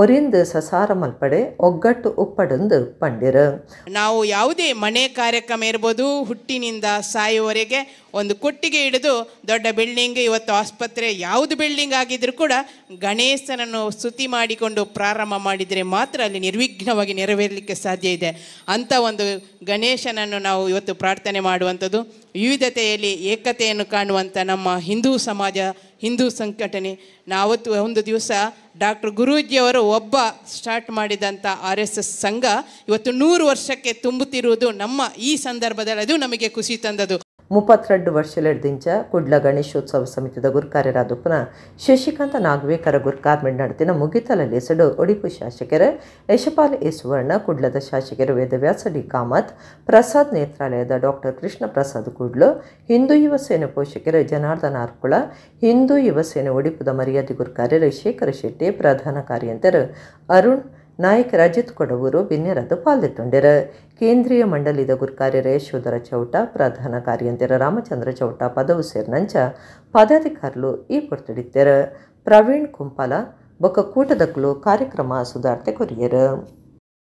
ಒರಿಂದ ಸಸಾರ ಮಲ್ಪಡೆ ಒಗ್ಗಟ್ಟು ಉಪ್ಪಡೊಂದು ಪಂಡಿರ. ನಾವು ಯಾವುದೇ ಮನೆ ಕಾರ್ಯಕ್ರಮ ಇರ್ಬೋದು, ಹುಟ್ಟಿನಿಂದ ಸಾಯುವವರೆಗೆ ಒಂದು ಕೊಟ್ಟಿಗೆ ಹಿಡಿದು ದೊಡ್ಡ ಬಿಲ್ಡಿಂಗ್, ಇವತ್ತು ಆಸ್ಪತ್ರೆ, ಯಾವುದು ಬಿಲ್ಡಿಂಗ್ ಆಗಿದ್ರೂ ಕೂಡ ಗಣೇಶನನ್ನು ಸ್ತುತಿ ಮಾಡಿಕೊಂಡು ಪ್ರಾರಂಭ ಮಾಡಿದರೆ ಮಾತ್ರ ಅಲ್ಲಿ ನಿರ್ವಿಘ್ನವಾಗಿ ನೆರವೇರಲಿಕ್ಕೆ ಸಾಧ್ಯ ಇದೆ. ಅಂಥ ಒಂದು ಗಣೇಶನನ್ನು ನಾವು ಇವತ್ತು ಪ್ರಾರ್ಥನೆ ಮಾಡುವಂಥದ್ದು, ವಿವಿಧತೆಯಲ್ಲಿ ಏಕತೆಯನ್ನು ಕಾಣುವಂಥ ನಮ್ಮ ಹಿಂದೂ ಸಮಾಜ, ಹಿಂದೂ ಸಂಘಟನೆ. ನಾವತ್ತು ಒಂದು ದಿವಸ ಡಾಕ್ಟರ್ ಗುರೂಜಿಯವರು ಒಬ್ಬ ಸ್ಟಾರ್ಟ್ ಮಾಡಿದಂಥ RSS ಸಂಘ ಇವತ್ತು 100 ವರ್ಷಕ್ಕೆ ತುಂಬುತ್ತಿರುವುದು ನಮ್ಮ ಈ ಸಂದರ್ಭದಲ್ಲಿ ಅದು ನಮಗೆ ಖುಷಿ ತಂದದು. 32 ವರ್ಷಲೆಡ್ದಿಂಚ ಕುಡ್ಲ ಗಣೇಶೋತ್ಸವ ಸಮಿತಿದ ಗುರ್ಕಾರ್ಯರಾದುಪ್ಪನ ಶಶಿಕಾಂತ ನಾಗವೇಕರ ಗುರ್ಕಾರ್ಮೆಂಟ್ ನಡತಿನ ಮುಗಿತಲ ಲೇಸಡು ಒಡಿಪು ಶಾಸಕರ ಯಶಪಾಲ ಎ ಸುವರ್ಣ, ಕುಡ್ಲದ ಶಾಸಕರು ವೇದವ್ಯಾಸ ಡಿ ಕಾಮತ್, ಪ್ರಸಾದ್ ನೇತ್ರಾಲಯದ ಡಾಕ್ಟರ್ ಕೃಷ್ಣ ಪ್ರಸಾದ್ ಕುಡ್ಲು, ಹಿಂದೂ ಯುವ ಸೇನೆ ಪೋಷಕರು ಜನಾರ್ದನ ಆರ್ಕುಳ, ಹಿಂದೂ ಯುವ ಸೇನೆ ಒಡಿಪುದ ಮರ್ಯಾದೆ ಗುರ್ಕಾರ್ಯರು ಶೇಖರ ಶೆಟ್ಟಿ, ಪ್ರಧಾನ ಕಾರ್ಯಂತರು ಅರುಣ್ ನಾಯಕ್, ರಜಿತ್ ಕೊಡವೂರು ಬಿನ್ನೆರದು ಪಾಲ್ದೆತ್ತೊಂಡೆರ. ಕೇಂದ್ರೀಯ ಮಂಡಳಿದ ಗುರ್ಕಾರ್ಯರ ಯಶೋಧರ ಚೌಟ, ಪ್ರಧಾನ ಕಾರ್ಯಂತರ ರಾಮಚಂದ್ರ ಚೌಟ ಪದವು ಸೇರ್ನಂಚ ಪದಾಧಿಕಾರುలు ಈ ಪೊರ್ತುಡಿತ್ತೆರ. ಪ್ರವೀಣ್ ಕುಂಪಾಲ ಬೊಕ್ಕ ಕೂಟದಕ್ಕಲು ಕಾರ್ಯಕ್ರಮ ಸುಧಾರ್ತೆ ಕೊರಿಯರು.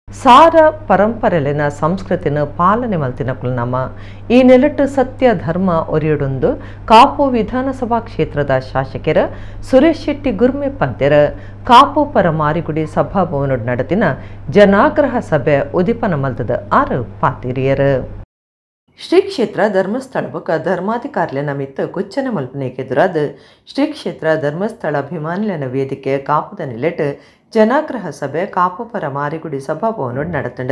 ಸಾರ ಪರಂಪರೆಲಿನ ಸಂಸ್ಕೃತಿನ ಪಾಲನೆ ಮಲ್ತಿನಕ್ಕಲು ನಮ್ಮ ಈ ನೆಲಟ್ಟು ಸತ್ಯ ಧರ್ಮ ಒರಿಯಡೊಂದು ಕಾಪು ವಿಧಾನಸಭಾ ಕ್ಷೇತ್ರದ ಶಾಸಕರ ಸುರೇಶ್ ಶೆಟ್ಟಿ ಗುರ್ಮೆ ಪಂತೆರ ಕಾಪು ಪರ ಮಾರಿಗುಡಿ ಸಭಾಭವನ ನಡತಿನ ಜನಾಗ್ರಹ ಸಭೆ ಉದಿಪನ ಮಲ್ತದ 6 ಪಾತಿರಿಯರು. ಶ್ರೀ ಕ್ಷೇತ್ರ ಧರ್ಮಸ್ಥಳ ಬೊಕ್ಕ ಧರ್ಮಾಧಿಕಾರಿನ ಮಿತ್ತ ಕುಚ್ಚನ ಮಲ್ಪನೆಗೆದುರಾದ ಶ್ರೀ ಕ್ಷೇತ್ರ ಧರ್ಮಸ್ಥಳ ಅಭಿಮಾನಿಲನ ವೇದಿಕೆ ಕಾಪುದ ನಿಲೆಟ್ ಜನಾಗ್ರಹ ಸಭೆ ಕಾಪು ಪರ ಮಾರಿಗುಡಿ ಸಭಾಭವನ ನಡತಂಡ.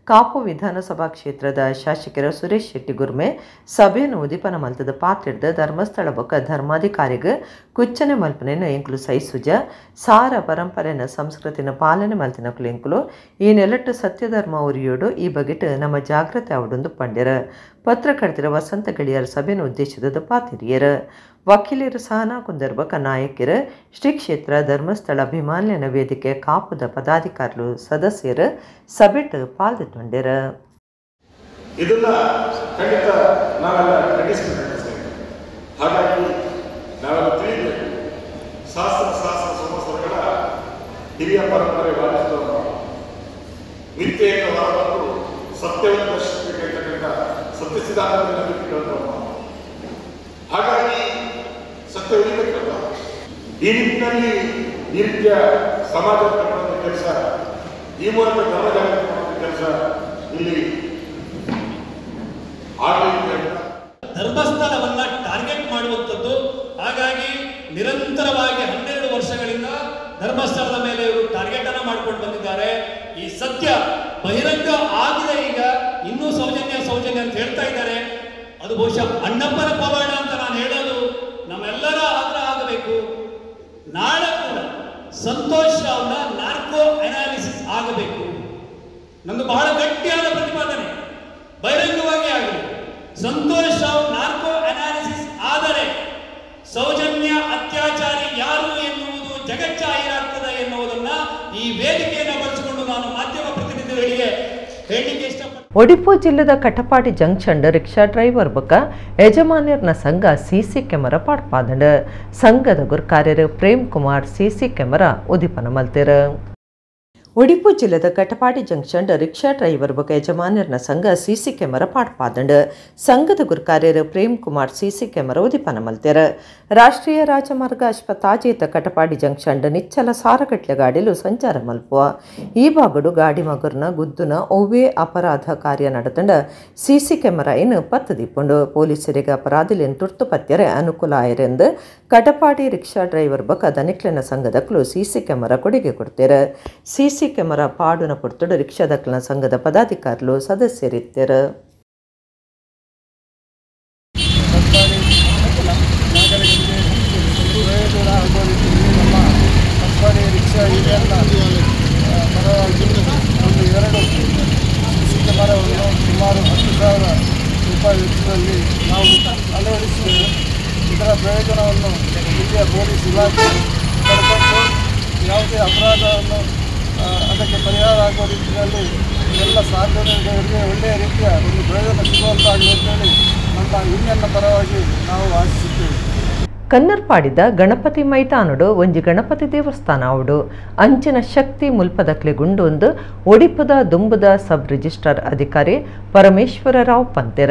ಕಾಪು ವಿಧಾನಸಭಾ ಕ್ಷೇತ್ರದ ಶಾಸಕರ ಸುರೇಶ್ ಶೆಟ್ಟಿ ಗುರ್ಮೆ ಸಭೆಯನ್ನು ಉದಿಪನ ಮಲ್ತದ ಪಾತ್ರಿಡ್ದ ಧರ್ಮಸ್ಥಳ ಬೊಕ್ಕ ಧರ್ಮಾಧಿಕಾರಿಗೆ ಕುಚ್ಚನೆ ಮಲ್ಪನೆನ ಎಂಕ್ಲು ಸೈಸುಜ ಸಾರ ಪರಂಪರೆನ ಸಂಸ್ಕೃತಿನ ಪಾಲನೆ ಮಲ್ತಿನಕ್ಲು ಎಂಕ್ಲು ಈ ನೆಲಟ್ಟು ಸತ್ಯಧರ್ಮ ಉರಿಯೋಡು ಈ ಬಗೆಟ್ ನಮ್ಮ ಜಾಗ್ರತೆ ಅವಡೊಂದು ಪಂಡ್ಯರ. ಪತ್ರಕರ್ತರ ವಸಂತ ಗಳಿಯರ ಸಭೆಯನ್ನು ಉದ್ದೇಶಿಸಿದ ಪಾತಿರಿಯರ. ವಕೀಲರು ಸಹನಾ ಕುಂದರ್ಬಕ ನಾಯಕರ ಶ್ರೀ ಕ್ಷೇತ್ರ ಧರ್ಮಸ್ಥಳ ಅಭಿಮಾನಿಲನ ವೇದಿಕೆ ಕಾಪುದ ಪದಾಧಿಕಾರಿಗಳು ಸದಸ್ಯರು ಸಭೆಟ್ ಪಾಲ್ಗೊಂಡರ. ಇದನ್ನ ಖಂಡಿತ ನಾವೆಲ್ಲ ಖಂಡಿಸಬೇಕು. ಹಾಗಾಗಿ ನಾವೆಲ್ಲ ತಿಳಿಯಬೇಕು, ಶಾಸ್ತ್ರ ಸಂವತ್ಸರಗಳ ಹಿರಿಯ ಪರಂಪರೆ ವಾದಿಸಿದವರು ನಿತ್ಯೆಯನ್ನು ಹೊರಬಂದು ಸತ್ಯವನ್ನು ದರ್ಶಿಸಬೇಕಂತ ಸತ್ಯ ಸಿದ್ಧಾಂತವನ್ನು ನಂಬಿಕೆಗಳನ್ನು. ಹಾಗಾಗಿ ಸತ್ಯ ಉಳಿಬೇಕಲ್ಲ, ಈ ನಿಟ್ಟಿನಲ್ಲಿ ಈ ರೀತಿಯ ಸಮಾಜ ಕಟ್ಟುವಂಥ ಕೆಲಸ ಈ ಮೂಲಕ ಧರ್ಮ ಜಾಗೃತಿ ಮಾಡುವ ಕೆಲಸ ಇಲ್ಲಿ ಧರ್ಮಸ್ಥಳವನ್ನ ಟಾರ್ಗೆಟ್ ಮಾಡುವಂಥದ್ದು. ಹಾಗಾಗಿ ನಿರಂತರವಾಗಿ 12 ವರ್ಷಗಳಿಂದ ಧರ್ಮಸ್ಥಳದ ಮೇಲೆ ಇವರು ಟಾರ್ಗೆಟ್ ಅನ್ನ ಮಾಡ್ಕೊಂಡು ಬಂದಿದ್ದಾರೆ. ಈ ಸತ್ಯ ಬಹಿರಂಗ ಆಗಿದೆ. ಈಗ ಇನ್ನೂ ಸೌಜನ್ಯ ಅಂತ ಹೇಳ್ತಾ ಇದ್ದಾರೆ. ಅದು ಬಹುಶಃ ಅಣ್ಣಪ್ಪನ ಪವಾಡ ಅಂತ ನಾನು ಹೇಳೋದು ನಮ್ಮೆಲ್ಲರ ಆಗ್ರಹ ಆಗಬೇಕು. ನಾಳೆ ಕೂಡ ಸಂತೋಷ್ ರಾವ್ನ ನಾರ್ಕೋ ಅನಾಲಿಸಿಸ್ ಆಗಬೇಕು. ನಂದು ಬಹಳ ಗಟ್ಟಿಯಾದ ಪ್ರತಿಪಾದನೆ, ಬಹಿರಂಗವಾಗಿ ಆಗಲಿ. ಸಂತೋಷ್ ರಾವ್ ನಾರ್ಕೋ ಅನಾಲಿಸಿಸ್ ಆದರೆ ಸೌಜನ್ಯ ಅತ್ಯಾಚಾರಿ ಯಾರು ಎನ್ನುವುದು ಜಗಜ್ಜಾಹೀರಾಗ್ತದೆ ಎನ್ನುವುದನ್ನ ಈ ವೇದಿಕೆಯನ್ನು ಬಳಸಿಕೊಂಡು ನಾನು ಮಾಧ್ಯಮ ಪ್ರತಿನಿಧಿಗಳಿಗೆ ಹೇಳಲಿಕ್ಕೆ ಇಷ್ಟಪಡ್ತೀನಿ. ಒಡಿಪು ಜಿಲ್ಲೆದ ಕಟಪಾಡಿ ಜಂಕ್ಷನ್ ರಿಕ್ಷಾ ಡ್ರೈವರ್ ಬೊಕ್ಕ ಯಜಮಾನ್ಯರ್ನ ಸಂಘ ಸಿಸಿ ಕ್ಯಾಮೆರಾ ಪಾಡ್ಪಾದಂಡ ಸಂಘದ ಗುರ್ಕಾರ್ಯರು ಪ್ರೇಮ್ ಕುಮಾರ್ ಸಿಸಿ ಕ್ಯಾಮೆರಾ ಉದಿಪನ ಮಲ್ತೇರು. ಒಡಿಪು ಜಿಲ್ಲೆದ ಕಟಪಾಡಿ ಜಂಕ್ಷನ್ ರಿಕ್ಷಾ ಡ್ರೈವರ್ ಬೊಕ್ಕ ಯಜಮಾನ್ಯರ್ನ ಸಂಘ ಸಿಸಿ ಕ್ಯಾಮೆರಾ ಪಾಡ್ಪಾದಂಡ ಸಂಘದ ಗುರ್ಕಾರ್ಯರು ಪ್ರೇಮ್ ಕುಮಾರ್ ಸಿಸಿ ಕ್ಯಾಮೆರಾ ಉದಿಪನ ಮಲ್ತೇರು. ರಾಷ್ಟ್ರೀಯ ರಾಜಮಾರ್ಗ ಅಶ್ವತಾಜೇತ ಕಟಪಾಡಿ ಜಂಕ್ಷನ್ ನಿಚ್ಚಲ ಸಾರಗಟ್ಲೆ ಗಾಡಿಲು ಸಂಚಾರ ಮಲ್ಪುವ ಈ ಬಾಗಡು ಗಾಡಿ ಮಗುರ್ನ ಗುದ್ದುನ ಒವ್ವೇ ಅಪರಾಧ ಕಾರ್ಯ ನಡೆತಂಡ ಸಿಸಿ ಕ್ಯಾಮೆರಾ ಇನ್ನು ಪತ್ತು ದಿಪ್ಪುಂಡು ಪೊಲೀಸರಿಗೆ ಅಪರಾಧಿಲೇನು ತುರ್ತು ಪತ್ಯರೆ ಅನುಕೂಲ ಆಯರೆಂದು ಕಟಪಾಡಿ ರಿಕ್ಷಾ ಡ್ರೈವರ್ ಬೊಕ್ಕ ದನಿಕ್ಲೆನ ಸಂಘದಕ್ಲು ಸಿಸಿ ಕ್ಯಾಮೆರಾ ಕೊಡುಗೆ ಕೊಡ್ತೇರು. ಸಿಸಿ ಕ್ಯಾಮೆರಾ ಪಾಡುನ ಪುರ್ತುಡು ರಿಕ್ಷಾದಕ್ಲನ ಸಂಘದ ಪದಾಧಿಕಾರಿಗಳು ಸದಸ್ಯರಿದ್ದರು. ಕಟ್ಪಾಡಿ ರಿಕ್ಷಾ ಯೂನಿಯನ್ನ ಪರವಾಗಿ ಒಂದು 2 ಸಿಸಿ ಕ್ಯಾಮೆರಾವನ್ನು ಸುಮಾರು 10,000 ರೂಪಾಯಿ ವೆಚ್ಚದಲ್ಲಿ ನಾವು ಅಳವಡಿಸಿದ್ದೇವೆ. ಇದರ ಪ್ರಯೋಜನವನ್ನು ಇಲ್ಲಿಯ ಪೊಲೀಸ್ ಇಲಾಖೆ ಪಡ್ಕೊಂಡು ಯಾವುದೇ ಅಪರಾಧವನ್ನು ಅದಕ್ಕೆ ಪರಿಹಾರ ಆಗುವ ರೀತಿಯಲ್ಲಿ ಎಲ್ಲ ಸಾರ್ವಜನಿಕರಿಗೆ ಒಳ್ಳೆಯ ರೀತಿಯ ಒಂದು ಪ್ರಯೋಜನ ಸಿಗುವಂತಾಗಲಿ ಅಂತೇಳಿ ನಮ್ಮ ಯೂನಿಯನ್ನ ಪರವಾಗಿ ನಾವು ಆಶಿಸುತ್ತೇವೆ. ಕನ್ನರ್ಪಾಡಿದ ಗಣಪತಿ ಮೈದಾನಡು ಒಂಜಿ ಗಣಪತಿ ದೇವಸ್ಥಾನ ಅವಡು ಅಂಚಿನ ಶಕ್ತಿ ಮುಲ್ಪದಕ್ಲೆ ಗುಂಡೊಂದು ಒಡಿಪುದ ದುಂಬುದ ಸಬ್ ರಿಜಿಸ್ಟ್ರಾರ್ ಅಧಿಕಾರಿ ಪರಮೇಶ್ವರ ರಾವ್ ಪಂತೆರ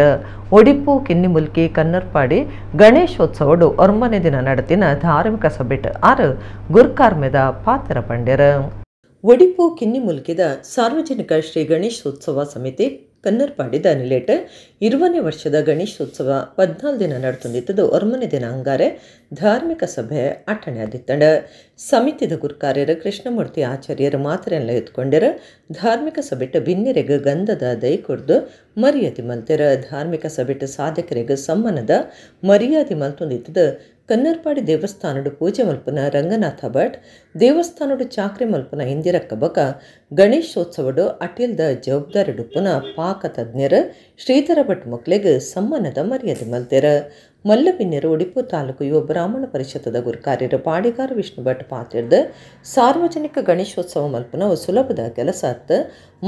ಒಡಿಪು ಕಿನ್ನಿಮುಲ್ಕಿ ಕನ್ನರ್ಪಾಡಿ ಗಣೇಶೋತ್ಸವಡು 9ನೇ ದಿನ ನಡೆತಿನ ಧಾರ್ಮಿಕ ಸಭೆಟ್ ಆರು ಗುರ್ಕಾರ್ಮೆದ ಪಾತ್ರ ಪಂಡ್ಯರ. ಒಡಿಪು ಕಿನ್ನಿಮುಲ್ಕಿದ ಸಾರ್ವಜನಿಕ ಶ್ರೀ ಗಣೇಶೋತ್ಸವ ಸಮಿತಿ ಕನ್ನರ್ಪಾಡಿದ ನಿಲೇಟ್ 20ನೇ ವರ್ಷದ ಗಣೇಶೋತ್ಸವ 14 ದಿನ ನಡೆತೊಂದಿತ್ತದು 9ನೇ ದಿನ ಹಂಗಾರೆ ಧಾರ್ಮಿಕ ಸಭೆ ಅಟ್ಟಣೆ ಆದಿತ್ತಂಡ ಸಮಿತಿದ ಗುರ್ಕಾರ್ಯರು ಕೃಷ್ಣಮೂರ್ತಿ ಆಚಾರ್ಯರು ಮಾತ್ರೆಲ್ಲ ಎತ್ಕೊಂಡ್ಯರ ಧಾರ್ಮಿಕ ಸಭೆಟ್ ಭಿನ್ನರೆಗೆ ಗಂಧದ ದೈ ಕೊಡ್ದು ಮರ್ಯಾದೆ ಮಲ್ತೆರ. ಧಾರ್ಮಿಕ ಸಭೆಟ್ ಸಾಧಕರಿಗೆ ಸಮ್ಮನದ ಮರ್ಯಾದೆ ಮಲ್ತೊಂದಿತ್ತದು ಕನ್ನರ್ಪಾಡಿ ದೇವಸ್ಥಾನಡು ಪೂಜೆ ಮಲ್ಪನ ರಂಗನಾಥ ಭಟ್ ದೇವಸ್ಥಾನಡು ಚಾಕ್ರಿ ಮಲ್ಪನ ಇಂದಿರಕ್ಕ ಬಕ ಗಣೇಶೋತ್ಸವಡು ಅಟೀಲ್ದ ಜವಾಬ್ದಾರಿ ಡುಪ್ಪುನ ಪಾಕ ತಜ್ಞರು ಶ್ರೀಧರ ಭಟ್ ಮಕ್ಳಿಗೆ ಸಮ್ಮಾನದ ಮರ್ಯಾದೆ ಮಲ್ತೆರ. ಮಲ್ಲಪಿನ್ಯರು ಒಡಿಪು ತಾಲೂಕು ಯುವ ಬ್ರಾಹ್ಮಣ ಪರಿಷತ್ತದ ಗುರ್ಕಾರ್ಯರು ಪಾಡಿಗಾರ ವಿಷ್ಣು ಭಟ್ ಪಾತಿರ್ದ ಸಾರ್ವಜನಿಕ ಗಣೇಶೋತ್ಸವ ಮಲ್ಪನ ಸುಲಭದ ಕೆಲಸ ಅತ್ತ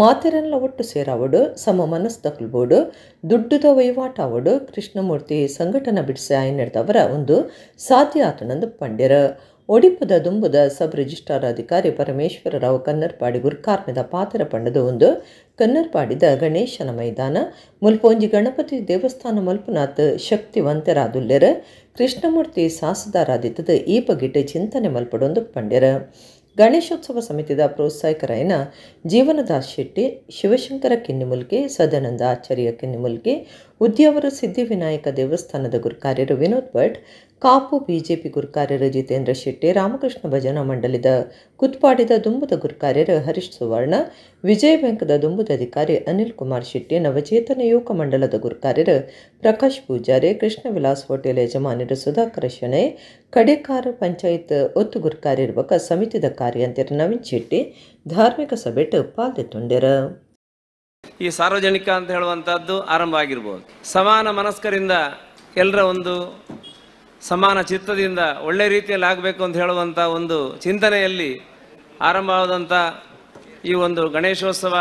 ಮಾತೆರೆಲ್ಲ ಒಟ್ಟು ಸೇರಾವಡು ಸಮ ಮನಸ್ದಕ್ಲ್ಬೋಡು ದುಡ್ಡುದ ವಹಿವಾಟ ಅವಡು ಕೃಷ್ಣಮೂರ್ತಿ ಸಂಘಟನಾ ಬಿಡಿಸಿ ಆಯ್ನೆಡ್ದವರ ಒಂದು ಸಾಧ್ಯ ಆತನಂದು ಪಂಡ್ಯರ. ಒಡಿಪುದ ದುಂಬುದ ಸಬ್ ರಿಜಿಸ್ಟ್ರಾರ್ ಅಧಿಕಾರಿ ಪರಮೇಶ್ವರ ರಾವ್ ಕನ್ನರ್ಪಾಡಿ ಗುರ್ಕಾರ್ಮೆದ ಪಾತ್ರ ಪಂಡದ ಒಂದು ಕನ್ನರ್ಪಾಡಿದ ಗಣೇಶನ ಮೈದಾನ ಮುಲ್ಪೊಂಜಿ ಗಣಪತಿ ದೇವಸ್ಥಾನ ಮಲ್ಪುನಾತ್ ಶಕ್ತಿವಂತರಾದುಲ್ಲೆರ ಕೃಷ್ಣಮೂರ್ತಿ ಸಾಸದಾರಾದಿತ್ತದ ಈ ಬಗೆಟ್ ಚಿಂತನೆ ಮಲ್ಪಡೊಂದು ಪಂಡ್ಯರ. ಗಣೇಶೋತ್ಸವ ಸಮಿತಿದ ಪ್ರೋತ್ಸಾಹಕರಾಯನ ಜೀವನದಾಸ್ ಶೆಟ್ಟಿ, ಶಿವಶಂಕರ ಕಿನ್ನಿಮುಲ್ಕಿ, ಸದಾನಂದ ಆಚಾರ್ಯ ಕಿನ್ನಿಮುಲ್ಕಿ, ಉದ್ಯಾವರ ಸಿದ್ಧಿವಿನಾಯಕ ದೇವಸ್ಥಾನದ ಗುರ್ಕಾರ್ಯರು ವಿನೋದ್ ಭಟ್, ಕಾಪು ಬಿಜೆಪಿ ಗುರ್ಕಾರ್ಯರು ಜಿತೇಂದ್ರ ಶೆಟ್ಟಿ, ರಾಮಕೃಷ್ಣ ಭಜನಾ ಮಂಡಳಿದ ಕುತ್ಪಾಡಿದ ದುಂಬುದ ಗುರ್ಕಾರ್ಯರು ಹರೀಶ್ ಸುವರ್ಣ, ವಿಜಯ ಬ್ಯಾಂಕ್ದ ದುಂಬುದ ಅಧಿಕಾರಿ ಅನಿಲ್ ಕುಮಾರ್ ಶೆಟ್ಟಿ, ನವಚೇತನ ಯುವಕ ಮಂಡಲದ ಗುರ್ಕಾರ್ಯರು ಪ್ರಕಾಶ್ ಪೂಜಾರಿ, ಕೃಷ್ಣ ವಿಲಾಸ್ ಹೋಟೆಲ್ ಯಜಮಾನರು ಸುಧಾಕರ ಶೆಣೈ, ಕಡೇಕಾರ ಪಂಚಾಯತ್ ಒತ್ತು ಗುರ್ಕಾರ್ಯರ್ಬಕ ಸಮಿತಿದ ಕಾರ್ಯಂತರ ನವೀನ್ ಶೆಟ್ಟಿ ಧಾರ್ಮಿಕ ಸಭೆಟ್ ಪಾಲ್ದೆತ್ತೊಂಡ್ಯರ. ಈ ಸಾರ್ವಜನಿಕ ಅಂತ ಹೇಳುವಂಥದ್ದು ಆರಂಭ ಆಗಿರ್ಬೋದು. ಸಮಾನ ಮನಸ್ಕರಿಂದ ಎಲ್ಲರ ಒಂದು ಸಮಾನ ಚಿತ್ತದಿಂದ ಒಳ್ಳೆ ರೀತಿಯಲ್ಲಿ ಆಗಬೇಕು ಅಂತ ಹೇಳುವಂಥ ಒಂದು ಚಿಂತನೆಯಲ್ಲಿ ಆರಂಭವಾದಂಥ ಈ ಒಂದು ಗಣೇಶೋತ್ಸವ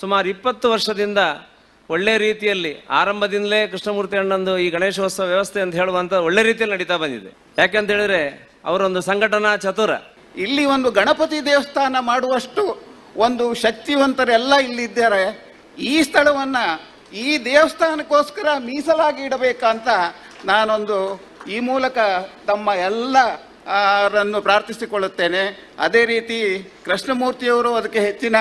ಸುಮಾರು 20 ವರ್ಷದಿಂದ ಒಳ್ಳೆ ರೀತಿಯಲ್ಲಿ ಆರಂಭದಿಂದಲೇ ಕೃಷ್ಣಮೂರ್ತಿ ಅಣ್ಣಂದು ಈ ಗಣೇಶೋತ್ಸವ ವ್ಯವಸ್ಥೆ ಅಂತ ಹೇಳುವಂಥ ಒಳ್ಳೆ ರೀತಿಯಲ್ಲಿ ನಡೀತಾ ಬಂದಿದೆ. ಯಾಕಂತ ಹೇಳಿದ್ರೆ ಅವರೊಂದು ಸಂಘಟನಾ ಚತುರ. ಇಲ್ಲಿ ಒಂದು ಗಣಪತಿ ದೇವಸ್ಥಾನ ಮಾಡುವಷ್ಟು ಒಂದು ಶಕ್ತಿವಂತರೆಲ್ಲ ಇಲ್ಲಿದ್ದಾರೆ. ಈ ಸ್ಥಳವನ್ನು ಈ ದೇವಸ್ಥಾನಕ್ಕೋಸ್ಕರ ಮೀಸಲಾಗಿ ಇಡಬೇಕಂತ ನಾನೊಂದು ಈ ಮೂಲಕ ತಮ್ಮ ಎಲ್ಲ ರನ್ನು ಪ್ರಾರ್ಥಿಸಿಕೊಳ್ಳುತ್ತೇನೆ. ಅದೇ ರೀತಿ ಕೃಷ್ಣಮೂರ್ತಿಯವರು ಅದಕ್ಕೆ ಹೆಚ್ಚಿನ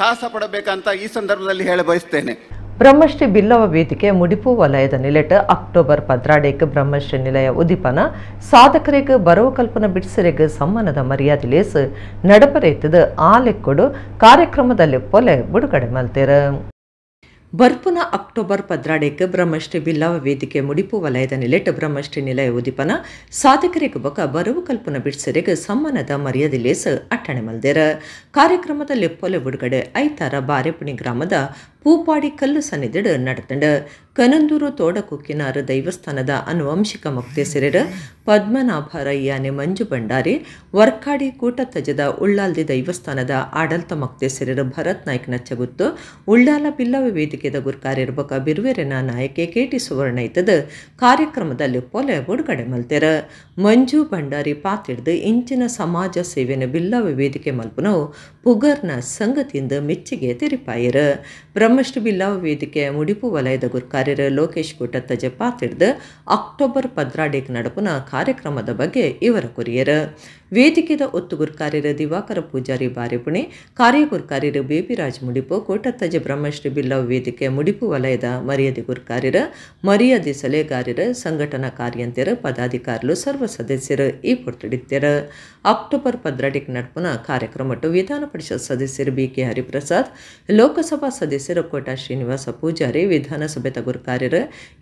ಸಾಹಸ ಪಡಬೇಕಂತ ಈ ಸಂದರ್ಭದಲ್ಲಿ ಹೇಳ ಬಯಸ್ತೇನೆ. ಬ್ರಹ್ಮಶ್ರೀ ಬಿಲ್ಲವ ವೇದಿಕೆ ಮುಡಿಪು ವಲಯದ ನಿಲೆಟ್ ಅಕ್ಟೋಬರ್ 14 ಬ್ರಹ್ಮಶ್ರೀ ನಿಲಯ ಉದಿಪನ ಸಾಧಕರಿಗೆ ಬರವು ಕಲ್ಪನ ಬಿಡಿಸರಿಗೆ ಸಮ್ಮಾನದ ಮರ್ಯಾದೆಲೇಸ್ ನಡಪರೇತದ ಆಲೆಕ್ಕೊಡು ಕಾರ್ಯಕ್ರಮದಲ್ಲಿ ಪೊಲೆ ಬಿಡುಗಡೆ ಮಲ್ತೇರ. ಬರ್ಪುನ ಅಕ್ಟೋಬರ್ 14 ಬ್ರಹ್ಮಶ್ರೀ ಬಿಲ್ಲವ ವೇದಿಕೆ ಮುಡಿಪು ವಲಯದ ನಿಲೆಟ್ ಬ್ರಹ್ಮಶ್ರೀ ನಿಲಯ ಉದಿಪನ ಸಾಧಕರಿಗೆ ಬೊಕ ಬರವು ಕಲ್ಪನ ಬಿಡಿಸರಿಗೆ ಸಮ್ಮಾನದ ಮರ್ಯಾದೆಲೇಸ್ ಅಟ್ಟಣೆ ಮಲ್ದೇರ. ಕಾರ್ಯಕ್ರಮದಲ್ಲಿ ಪೊಲೆ ಬಿಡುಗಡೆ ಐತಾರ ಬಾರೆಪುಣಿ ಗ್ರಾಮದ பூப்பாடி கல்லு சன்னிதிடு நடத்தண்ட ಕನಂದೂರು ತೋಡಕುಕ್ಕಿನಾರ ದೈವಸ್ಥಾನದ ಅನುವಂಶಿಕ ಮುಕ್ತೇಸರರ ಪದ್ಮನಾಭರಯ್ಯನೆ ಮಂಜು ಭಂಡಾರಿ ವರ್ಕಾಡಿ ಕೂಟತಜದ ಉಳ್ಳಾಲ್ದಿ ದೈವಸ್ಥಾನದ ಆಡಳಿತ ಮುಕ್ತೇಸರರ ಭರತ್ ನಾಯ್ಕ್ ನಚ್ಚಗುತ್ತು ಉಳ್ಳಾಲ ಬಿಲ್ಲವ ವೇದಿಕೆದ ಗುರ್ಕಾರಿರ್ಬಕ ಬಿರುವೆರೆನ ನಾಯಕೆ ಕೆಟಿ ಸುವರ್ಣ ಇತ್ತದ ಕಾರ್ಯಕ್ರಮದಲ್ಲಿ ಪೊಲೆ ಬಿಡುಗಡೆ ಮಲ್ತೆರ. ಮಂಜು ಭಂಡಾರಿ ಪಾತಿಡ್ದು ಇಂಚಿನ ಸಮಾಜ ಸೇವೆನ ಬಿಲ್ಲವ ವೇದಿಕೆ ಮಲ್ಪನವು ಪುಗರ್ನ ಸಂಗತಿಯಿಂದ ಮೆಚ್ಚುಗೆ ತೆರಿಪಾಯರ. ಬ್ರಹ್ಮಶ್ರೀ ಬಿಲ್ಲವ ವೇದಿಕೆ ಮುಡಿಪು ವಲಯದ ಗುರ್ಕಾರಿ ಲೋಕೇಶ್ ಕೂಟತ್ತಜ ಪಾತಿಡ್ದು ಅಕ್ಟೋಬರ್ 14 ನಡಪುನ ಕಾರ್ಯಕ್ರಮದ ಬಗ್ಗೆ ಇವರ ಕೊರಿಯರ. ವೇದಿಕೆದ ಒತ್ತು ಗುರ್ಕಾರ್ಯರ ದಿವಾಕರ ಪೂಜಾರಿ ಬಾರೆಪುಣೆ, ಕಾರ್ಯಗುರ್ಕಾರ್ಯರ ಬೇಬಿರಾಜ್ ಮುಡಿಪು, ಕೋಟತ್ತಜ ಬ್ರಹ್ಮಶ್ರೀ ಬಿಲ್ಲವ ವೇದಿಕೆ ಮುಡಿಪು ವಲಯದ ಮರ್ಯಾದೆ ಗುರ್ಕಾರ್ಯರ, ಮರ್ಯಾದೆ ಸಲಹೆಗಾರರ, ಸಂಘಟನಾ ಕಾರ್ಯಂತರ, ಪದಾಧಿಕಾರಿಗಳು, ಸರ್ವ ಸದಸ್ಯರು ಈ ಪೊರ್ತಡಿತ್ಯರ. ಅಕ್ಟೋಬರ್ 14 ನಡಪುನ ಕಾರ್ಯಕ್ರಮಟ್ಟು ವಿಧಾನ ಪರಿಷತ್ ಸದಸ್ಯರು ಬಿಕೆ ಹರಿಪ್ರಸಾದ್, ಲೋಕಸಭಾ ಸದಸ್ಯರು ಕೋಟಾ ಶ್ರೀನಿವಾಸ ಪೂಜಾರಿ, ವಿಧಾನಸಭೆದ ಗುರ್ಕಾರ್ಯರ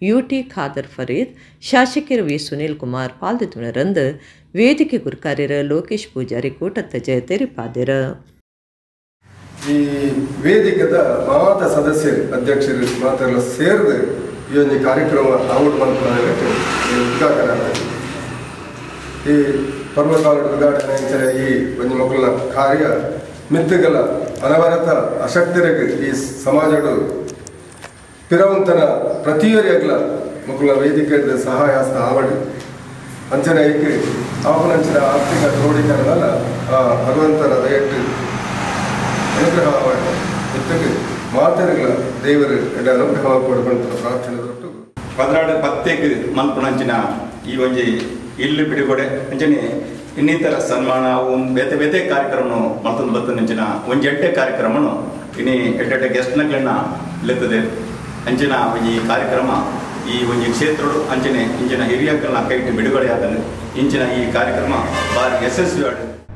ಯುಟಿ ಖಾದರ್ ಫರೀದ್, ಶಾಸಕರು ವಿ ಸುನೀಲ್ ಕುಮಾರ್ ಪಾಲ್ದಿತುಣರಂದು ವೇದಿಕೆ ಗುರ್ಕಾರ್ಯರ ಲೋಕೇಶ್ ಪೂಜಾರಿ ಕೂಟತ್ತಜ ತೆರಿಪಾದೆರ. ಈ ವೇದಿಕೆದ ಮಾತ ಸದಸ್ಯರು ಅಧ್ಯಕ್ಷರು ಮಾತೆಲ್ಲ ಸೇರಿದು ಈ ಒಂದು ಕಾರ್ಯಕ್ರಮ ಔಟ್ ಮಾಡ್ಕೊಳ್ಳೋದಕ್ಕೆ ಉದ್ಘಾಟನೆ ಆಗ್ತದೆ. ಈ ಪರ್ವಕಾಲ ಉದ್ಘಾಟನೆ ಈ ಒಂದು ಮಕ್ಕಳ ಕಾರ್ಯ ಮಿತ್ತುಗಳ ಅನವರತ ಅಶಕ್ತರಿಗೆ ಈ ಸಮಾಜಗಳು ಪಿರವಂತನ ಪ್ರತಿಯೊರಿಯಗಳ ಮಕ್ಕಳ ವೇದಿಕೆ ಸಹಾಯ ಹಸ್ತ ಆವಡಿ ಅಂಚನೆ ಐಕೆ ಆಪನಂಚಿನ ಆರ್ಥಿಕ ಕ್ರೋಢೀಕರಣ ಭಗವಂತನ ದಯಟ್ಟು ಅನುಗ್ರಹ ಮಾಡಿ ಜೊತೆಗೆ ಮಾತರಿಗಳ ದೇವರು ಎಡ ಅನುಗ್ರಹ ಕೊಡುವಂತ ಪ್ರಾರ್ಥನೆ ದೊಟ್ಟು 14 ಮಲ್ಪುಣಂಚಿನ ಈ ಒಂಜಿ ಇಲ್ಲು ಬಿಡುಗಡೆ ಅಂಚನೆ ಇನ್ನಿತರ ಸನ್ಮಾನ ಬೇತೆ ಬೇತೆ ಕಾರ್ಯಕ್ರಮ ಮಲ್ತೊಂದು ಬತ್ತಂಚಿನ ಒಂಜಿ ಎಡ್ಡೆ ಕಾರ್ಯಕ್ರಮನು ಇನಿ ಎಡ್ಡೆ ಗೆಸ್ಟ್ನಗಳನ್ನ ಲೆತ್ತದೆ ಅಂಚಿನ ಈ ಕಾರ್ಯಕ್ರಮ ಈ ಒಂದು ಕ್ಷೇತ್ರಗಳು ಅಂಚನೆ ಇಂಚಿನ ಹಿರಿಯಕ್ಕಳನ್ನ ಕೈಟ್ಟು ಬಿಡುಗಡೆ ಆದನು ಇಂಚಿನ ಈ ಕಾರ್ಯಕ್ರಮ ಬಾರಿ ಯಶಸ್ವಿ.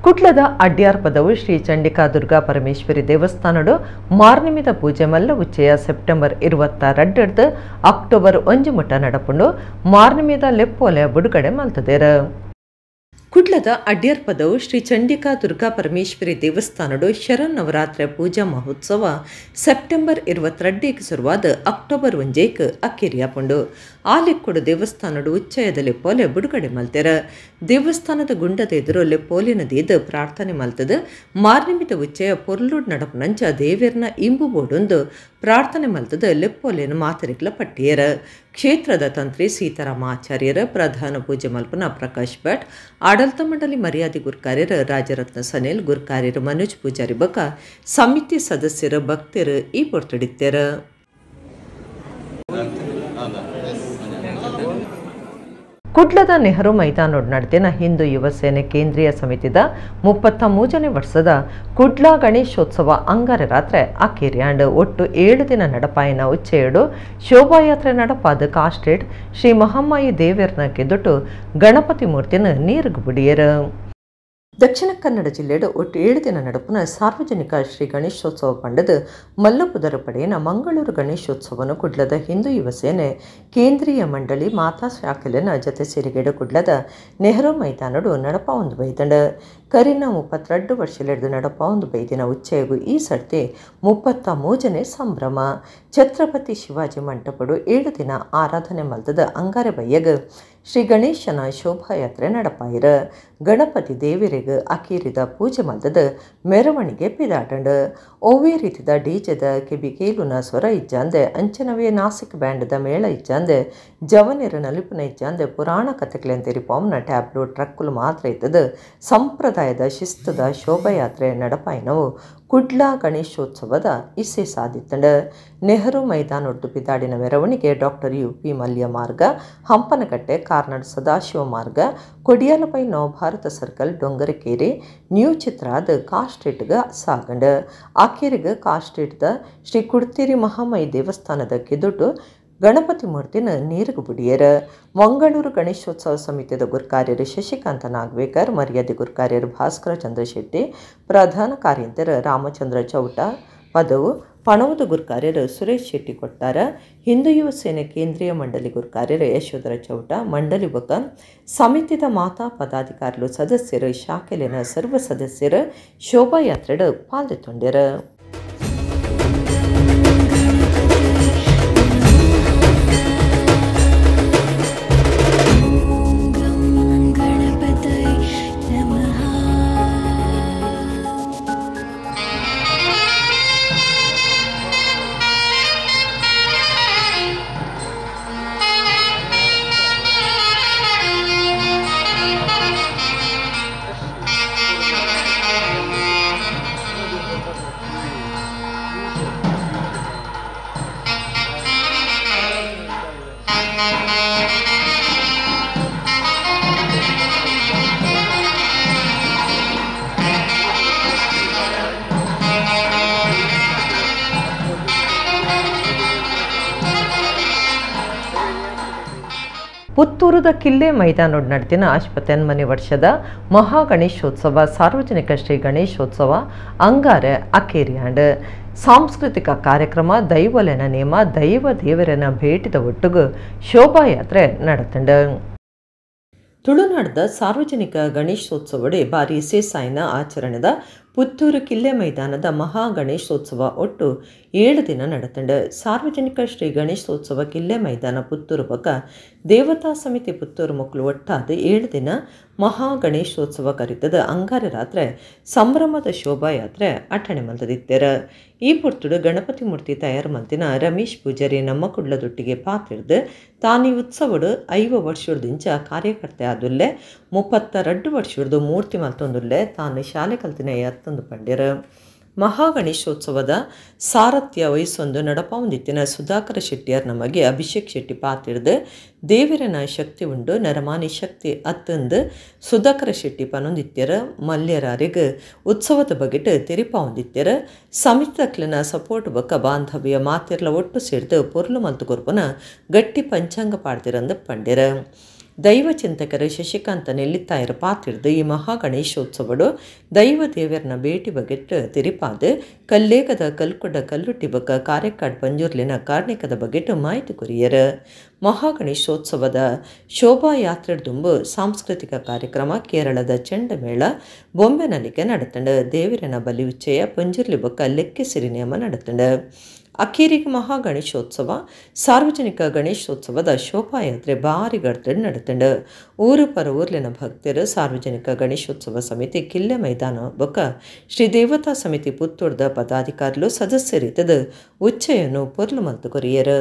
ಕುಟ್ಲದ ಅಡ್ಯಾರ್ಪದವು ಶ್ರೀ ಚಂಡಿಕಾ ದುರ್ಗಾ ಪರಮೇಶ್ವರಿ ದೇವಸ್ಥಾನಡು ಮಾರ್ನಿಮಿದ ಪೂಜೆ ಮಲ್ಲ ಉಚ್ಚಯ ಸೆಪ್ಟೆಂಬರ್ 22 ಅಕ್ಟೋಬರ್ 1 ಮುಟ್ಟ ನಡಪುಂಡು ಮಾರ್ನಿಮಿದ ಲೆಪ್ಪೋಲೆ ಬಿಡುಗಡೆ ಮಲ್ತದೇರ. ಕುಡ್ಲದ ಅಡ್ಯಾರ್ಪದವು ಶ್ರೀ ಚಂಡಿಕಾ ದುರ್ಗಾ ಪರಮೇಶ್ವರಿ ದೇವಸ್ಥಾನಡು ಶರನ್ನವರಾತ್ರಿ ಪೂಜಾ ಮಹೋತ್ಸವ ಸೆಪ್ಟೆಂಬರ್ 22 ಶುರುವಾದ ಅಕ್ಟೋಬರ್ 1 ಅಕ್ಕಿರಿಯಾಪುಂಡು ಆಲೆಕ್ಕೊಡು ದೇವಸ್ಥಾನಡು ಉಚ್ಚಯದ ಲೆಪ್ಪೋಲೆ ಬಿಡುಗಡೆ ಮಲ್ತೆರ. ದೇವಸ್ಥಾನದ ಗುಂಡದ ಎದುರು ಲೆಪ್ಪೋಲಿನ ದೇದ ಪ್ರಾರ್ಥನೆ ಮಲ್ತದ ಮಾರ್ನಿಮಿದ ಉಚ್ಚಯ ಪೊರ್ಲುಡ್ ನಡಪುನಂಚ ದೇವೇರ್ನ ಇಂಬು ಬೋಡೊಂದು ಪ್ರಾರ್ಥನೆ ಮಲ್ತದ ಲೆಪ್ಪೋಲಿನ ಮಾತರಿಗಳ ಪಟ್ಟಿಯರ. ಕ್ಷೇತ್ರದ ತಂತ್ರಿ ಸೀತಾರಾಮಾಚಾರ್ಯರ ಪ್ರಧಾನ ಪೂಜೆ ಮಲ್ಪನ ಪ್ರಕಾಶ್ ಭಟ್, ಆಡಳಿತ ಮಂಡಳಿ ಮರ್ಯಾದೆ ಗುರ್ಕಾರ್ಯರ ರಾಜರತ್ನ ಸನೇಲ್, ಗುರ್ಕಾರ್ಯರ ಮನೋಜ್ ಪೂಜಾರಿ ಬಕ ಸಮಿತಿ ಸದಸ್ಯರ ಭಕ್ತರು ಈ ಪೊರ್ತಡಿತ್ಯರ. ಕುಡ್ಲದ ನೆಹರು ಮೈದಾನೋಡ್ ನಡೆದಿನ ಹಿಂದೂ ಯುವ ಸೇನೆ ಕೇಂದ್ರೀಯ ಸಮಿತಿದ 33ನೇ ವರ್ಷದ ಕುಡ್ಲ ಗಣೇಶೋತ್ಸವ ಅಂಗಾರ ರಾತ್ರಿ ಅಕ್ಕಿರ್ಯಾಂಡ್ ಒಟ್ಟು 7 ದಿನ ನಡಪಾಯಿನ ಉಚ್ಚೇಡು ಶೋಭಾಯಾತ್ರೆ ನಡಪಾದ ಕಾಸ್ಟೇಡ್ ಶ್ರೀ ಮಹಮ್ಮಾಯಿ ದೇವೇರ್ನ ಕೆದೊಟ್ಟು ಗಣಪತಿ ಮೂರ್ತಿನ ನೀರುಗು ಬಿಡಿಯರ. ದಕ್ಷಿಣ ಕನ್ನಡ ಜಿಲ್ಲೆಯ ಒಟ್ಟು 7 ದಿನ ನಡಪುನ ಸಾರ್ವಜನಿಕ ಶ್ರೀ ಗಣೇಶೋತ್ಸವ ಪಂಡದ ಮಲ್ಲಪುದರ ಪಡೆಯನ ಮಂಗಳೂರು ಗಣೇಶೋತ್ಸವನು ಕುಡ್ಲದ ಹಿಂದೂ ಯುವ ಸೇನೆ ಕೇಂದ್ರೀಯ ಮಂಡಳಿ ಮಾತಾ ಶಾಖೆಲಿನ ಜತೆ ಸೇರಿಗೆಡು ಕುಡ್ಲದ ನೆಹರು ಮೈದಾನಡು ನಡಪ ಒಂದು ಬೈದಂಡ ಕರಿನ 32 ವರ್ಷಲೆಡ್ದು ನಡಪ ಒಂದು ಬೈದಿನ ಉಚ್ಚೆಯಗು ಈ ಸರ್ತಿ 33ನೇ ಸಂಭ್ರಮ. ಛತ್ರಪತಿ ಶಿವಾಜಿ ಮಂಟಪಡು 7 ದಿನ ಆರಾಧನೆ ಮಲ್ತದ ಅಂಗಾರೆ ಬಯ್ಯಗ ಶ್ರೀ ಗಣೇಶನ ಶೋಭಾಯಾತ್ರೆ ನಡಪಾಯಿರ. ಗಣಪತಿ ದೇವರಿಗೆ ಅಕೀರಿದ ಪೂಜೆ ಮಲ್ತದ ಮೆರವಣಿಗೆ ಪಿದಾಟಂಡ ಓವೇ ರೀತಿದ ಡಿಜೆದ ಕೆಬಿ ಕೇಲುನ ಸ್ವರ ಇಜ್ಜಾಂದೆ ಅಂಚನವೇ ನಾಸಿಕ್ ಬ್ಯಾಂಡ್ದ ಮೇಳ ಇಜ್ಜಾಂದೆ ಜವನಿರ ನಲಿಪುನೈಚ ಅಂದರೆ ಪುರಾಣ ಕಥೆಗಳಂತೇರಿ ಪೋಮ್ನ ಟ್ಯಾಬ್ಲು ಟ್ರಕ್ಕುಲು ಮಾತ್ರ ಇದ್ದದು ಸಂಪ್ರದಾಯದ ಶಿಸ್ತದ ಶೋಭಾಯಾತ್ರೆ ನಡಪಾಯಿನವು ಕುಡ್ಲ ಗಣೇಶೋತ್ಸವದ ಇಸೆ ಸಾಧಿತ್ತಂಡ ನೆಹರು ಮೈದಾನೊಡ್ದು ಬಿದಾಡಿನ ಮೆರವಣಿಗೆ ಡಾಕ್ಟರ್ UP ಮಲ್ಯ ಮಾರ್ಗ ಹಂಪನಕಟ್ಟೆ ಕಾರ್ನಾಡ್ ಸದಾಶಿವ ಮಾರ್ಗ ಕೊಡಿಯಾಲಪೈ ನವಭಾರತ ಸರ್ಕಲ್ ಡೊಂಗರಕೇರಿ ನ್ಯೂ ಚಿತ್ರಾದ ಕಾಸ್ಟ್ರೀಟ್ಗ ಸಾಗಂಡ ಆಕೇರಿಗೆ ಕಾಸ್ಟ್ರೀಟ್ದ ಶ್ರೀ ಕುಡ್ತಿರಿ ಮಹಾಮಯಿ ದೇವಸ್ಥಾನದ ಕಿದುಟು ಗಣಪತಿ ಮೂರ್ತಿನ ನೀರಿಗೆ ಬಿಡಿಯರ ಮಂಗಳೂರು ಗಣೇಶೋತ್ಸವ ಸಮಿತಿಯ ಗುರುಕಾರ್ಯರು ಶಶಿಕಾಂತ ನಾಗವೇಕರ್ ಮರ್ಯಾದೆ ಗುರುಕಾರ್ಯರು ಭಾಸ್ಕರ ಚಂದ್ರ ಶೆಟ್ಟಿ ಪ್ರಧಾನ ಕಾರ್ಯಂತರ ರಾಮಚಂದ್ರ ಚೌಟ ಪದವು ಪಣವದ ಗುರುಕಾರ್ಯರು ಸುರೇಶ್ ಶೆಟ್ಟಿ ಕೊಟ್ಟಾರ ಹಿಂದೂ ಯುವ ಸೇನೆ ಕೇಂದ್ರೀಯ ಮಂಡಳಿ ಗುರುಕಾರ್ಯರು ಯಶೋಧರ ಚೌಟ ಮಂಡಳಿ ಬಕ ಸಮಿತಿದ ಮಾತಾ ಪದಾಧಿಕಾರಿಗಳು ಸದಸ್ಯರು ಶಾಖೆಲಿನ ಸರ್ವ ಸದಸ್ಯರು ಶೋಭಾಯಾತ್ರೆಡು ಪಾಲ್ಗೊಂಡ್ಯಾರ. ಪುತ್ತೂರದ ಕಿಲ್ಲೆ ಮೈದಾನೋಡ್ ನಡೆದಿನ 88ನೇ ವರ್ಷದ ಮಹಾಗಣೇಶೋತ್ಸವ ಸಾರ್ವಜನಿಕ ಶ್ರೀ ಗಣೇಶೋತ್ಸವ ಅಂಗಾರೆ ಅಕೇರಿಯಾಂಡ್ ಸಾಂಸ್ಕೃತಿಕ ಕಾರ್ಯಕ್ರಮ ದೈವಲೆನ ನೇಮ ದೈವ ದೇವರನ ಭೇಟಿದ ಒಟ್ಟಿಗೂ ಶೋಭಾಯಾತ್ರೆ ನಡೆತಂಡ. ತುಳುನಾಡದ ಸಾರ್ವಜನಿಕ ಗಣೇಶೋತ್ಸವಡೆ ಬಾರಿ ಸೇಸಾಯಿನ ಆಚರಣೆದ ಪುತ್ತೂರು ಕಿಲ್ಲೆ ಮೈದಾನದ ಮಹಾ ಗಣೇಶೋತ್ಸವ ಒಟ್ಟು 7 ದಿನ ನಡೆತಂಡ. ಸಾರ್ವಜನಿಕ ಶ್ರೀ ಗಣೇಶೋತ್ಸವ ಕಿಲ್ಲೆ ಮೈದಾನ ಪುತ್ತೂರು ಬಕ ದೇವತಾ ಸಮಿತಿ ಪುತ್ತೂರು ಮಕ್ಕಳು ಒಟ್ಟಾದ 7 ದಿನ ಮಹಾ ಗಣೇಶೋತ್ಸವ ಕರೀತದ ಅಂಗಾರ ರಾತ್ರಿ ಸಂಭ್ರಮದ ಶೋಭಾಯಾತ್ರೆ ಅಟಣೆ ಮಂದದಿತ್ತರ. ಈ ಪುರ್ತುಡು ಗಣಪತಿ ಮೂರ್ತಿ ತಯಾರು ಮಂತಿನ ರಮೇಶ್ ಪೂಜಾರಿ ನಮ್ಮ ಕುಡ್ಲದೊಟ್ಟಿಗೆ ಪಾತಿರ್ದು ತಾನಿ ಉತ್ಸವಡು 5 ವರ್ಷದಿಂಚ ಕಾರ್ಯಕರ್ತೆ ಆದುಲ್ಲೆ 32 ವರ್ಷದ್ದು ಮೂರ್ತಿ ಮಲ್ತೊಂದುಲ್ಲೆ ತಾನು ಶಾಲೆ ಕಲ್ತಿನ ಎತ್ತೊಂದು ಪಂಡ್ಯರ. ಮಹಾಗಣೇಶೋತ್ಸವದ ಸಾರಥ್ಯ ವಹಿಸೊಂದು ನಡಪಾವಂದಿತ್ತಿನ ಸುಧಾಕರ ಶೆಟ್ಟಿಯರ್ ನಮಗೆ ಅಭಿಷೇಕ್ ಶೆಟ್ಟಿ ಪಾತಿರ್ದು ದೇವಿರನ ಶಕ್ತಿ ಉಂಡು ನರಮಾನಿ ಶಕ್ತಿ ಅತ್ತಂದು ಸುಧಾಕರ ಶೆಟ್ಟಿ ಪನೊಂದಿತ್ಯರ ಮಲ್ಯರಾರಿಗೆ ಉತ್ಸವದ ಬಗೆಟ್ ತೆರಿಪಾವಂದಿತ್ಯರ. ಸಮಿತಕ್ಲಿನ ಸಪೋರ್ಟ್ ಬಕ್ಕ ಬಾಂಧವ್ಯ ಮಾತಿರ್ಲ ಒಟ್ಟು ಸೇರಿದು ಪೊರ್ಲು ಮಲ್ತು ಕೊರ್ಪುನ ಗಟ್ಟಿ ಪಂಚಾಂಗ ಪಾಡ್ತಿರಂದು ಪಂಡ್ಯರ. ದೈವ ಚಿಂತಕರು ಶಶಿಕಾಂತ ನೆಲ್ಲಿತ್ತಾಯರ ಪಾತಿರ್ದು ಈ ಮಹಾಗಣೇಶೋತ್ಸವಡು ದೈವ ದೇವರನ ಭೇಟಿ ಬಗೆಟ್ ತಿರಿಪಾದು ಕಲ್ಲೇಗದ ಕಲ್ಕೊಡ್ಡ ಕಲ್ಲುಟ್ಟಿ ಬಕ ಕಾರ್ಯಕ್ಕಾಡ್ ಪಂಜೂರ್ಲಿನ ಕಾರ್ಣಿಕದ ಬಗೆಟ್ ಮಾಹಿತಿ ಕೊರಿಯರ. ಮಹಾಗಣೇಶೋತ್ಸವದ ಶೋಭಾಯಾತ್ರೆ ದುಂಬು ಸಾಂಸ್ಕೃತಿಕ ಕಾರ್ಯಕ್ರಮ ಕೇರಳದ ಚೆಂಡಮೇಳ ಬೊಂಬೆನಲಿಕೆ ನಡೆತಂಡ. ದೇವರನ ಬಲಿ ಉಚ್ಚಯ ಪಂಜುರ್ಲಿ ಬಕ ಲೆಕ್ಕೆ ಸಿರಿ ನೇಮ ನಡೆತಂಡ. ಅಖೀರಿಗೆ ಮಹಾಗಣೇಶೋತ್ಸವ ಸಾರ್ವಜನಿಕ ಗಣೇಶೋತ್ಸವದ ಶೋಭಾಯಾತ್ರೆ ಭಾರಿ ಗಡ್ತಡ್ ನಡೆತಂಡ. ಊರು ಪರ ಊರ್ಲಿನ ಭಕ್ತರು ಸಾರ್ವಜನಿಕ ಗಣೇಶೋತ್ಸವ ಸಮಿತಿ ಕಿಲ್ಲೆ ಮೈದಾನ ಬೊಕ್ಕ ಶ್ರೀ ದೇವತಾ ಸಮಿತಿ ಪುತ್ತೂರ್ದ ಪದಾಧಿಕಾರಿಗಳು ಸದಸ್ಯರಿದ್ದದು ಉಚ್ಚೆಯನ್ನು ಪೊರ್ಲು ಮಲ್ತು ಕೊರಿಯರು.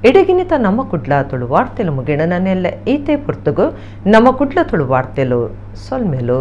ಇಡಗಿನಿತ ನಮ್ಮ ಕುಡ್ಲ ತುಳು ವಾರ್ತೆಲು ಮುಗಿಣ ನನ್ನೆಲ್ಲ ಈತೆ ಪುರ್ತಗು ನಮ್ಮ ಕುಡ್ಲ ತುಳು ವಾರ್ತೆಲು ಸೊಲ್ಮೆಲು.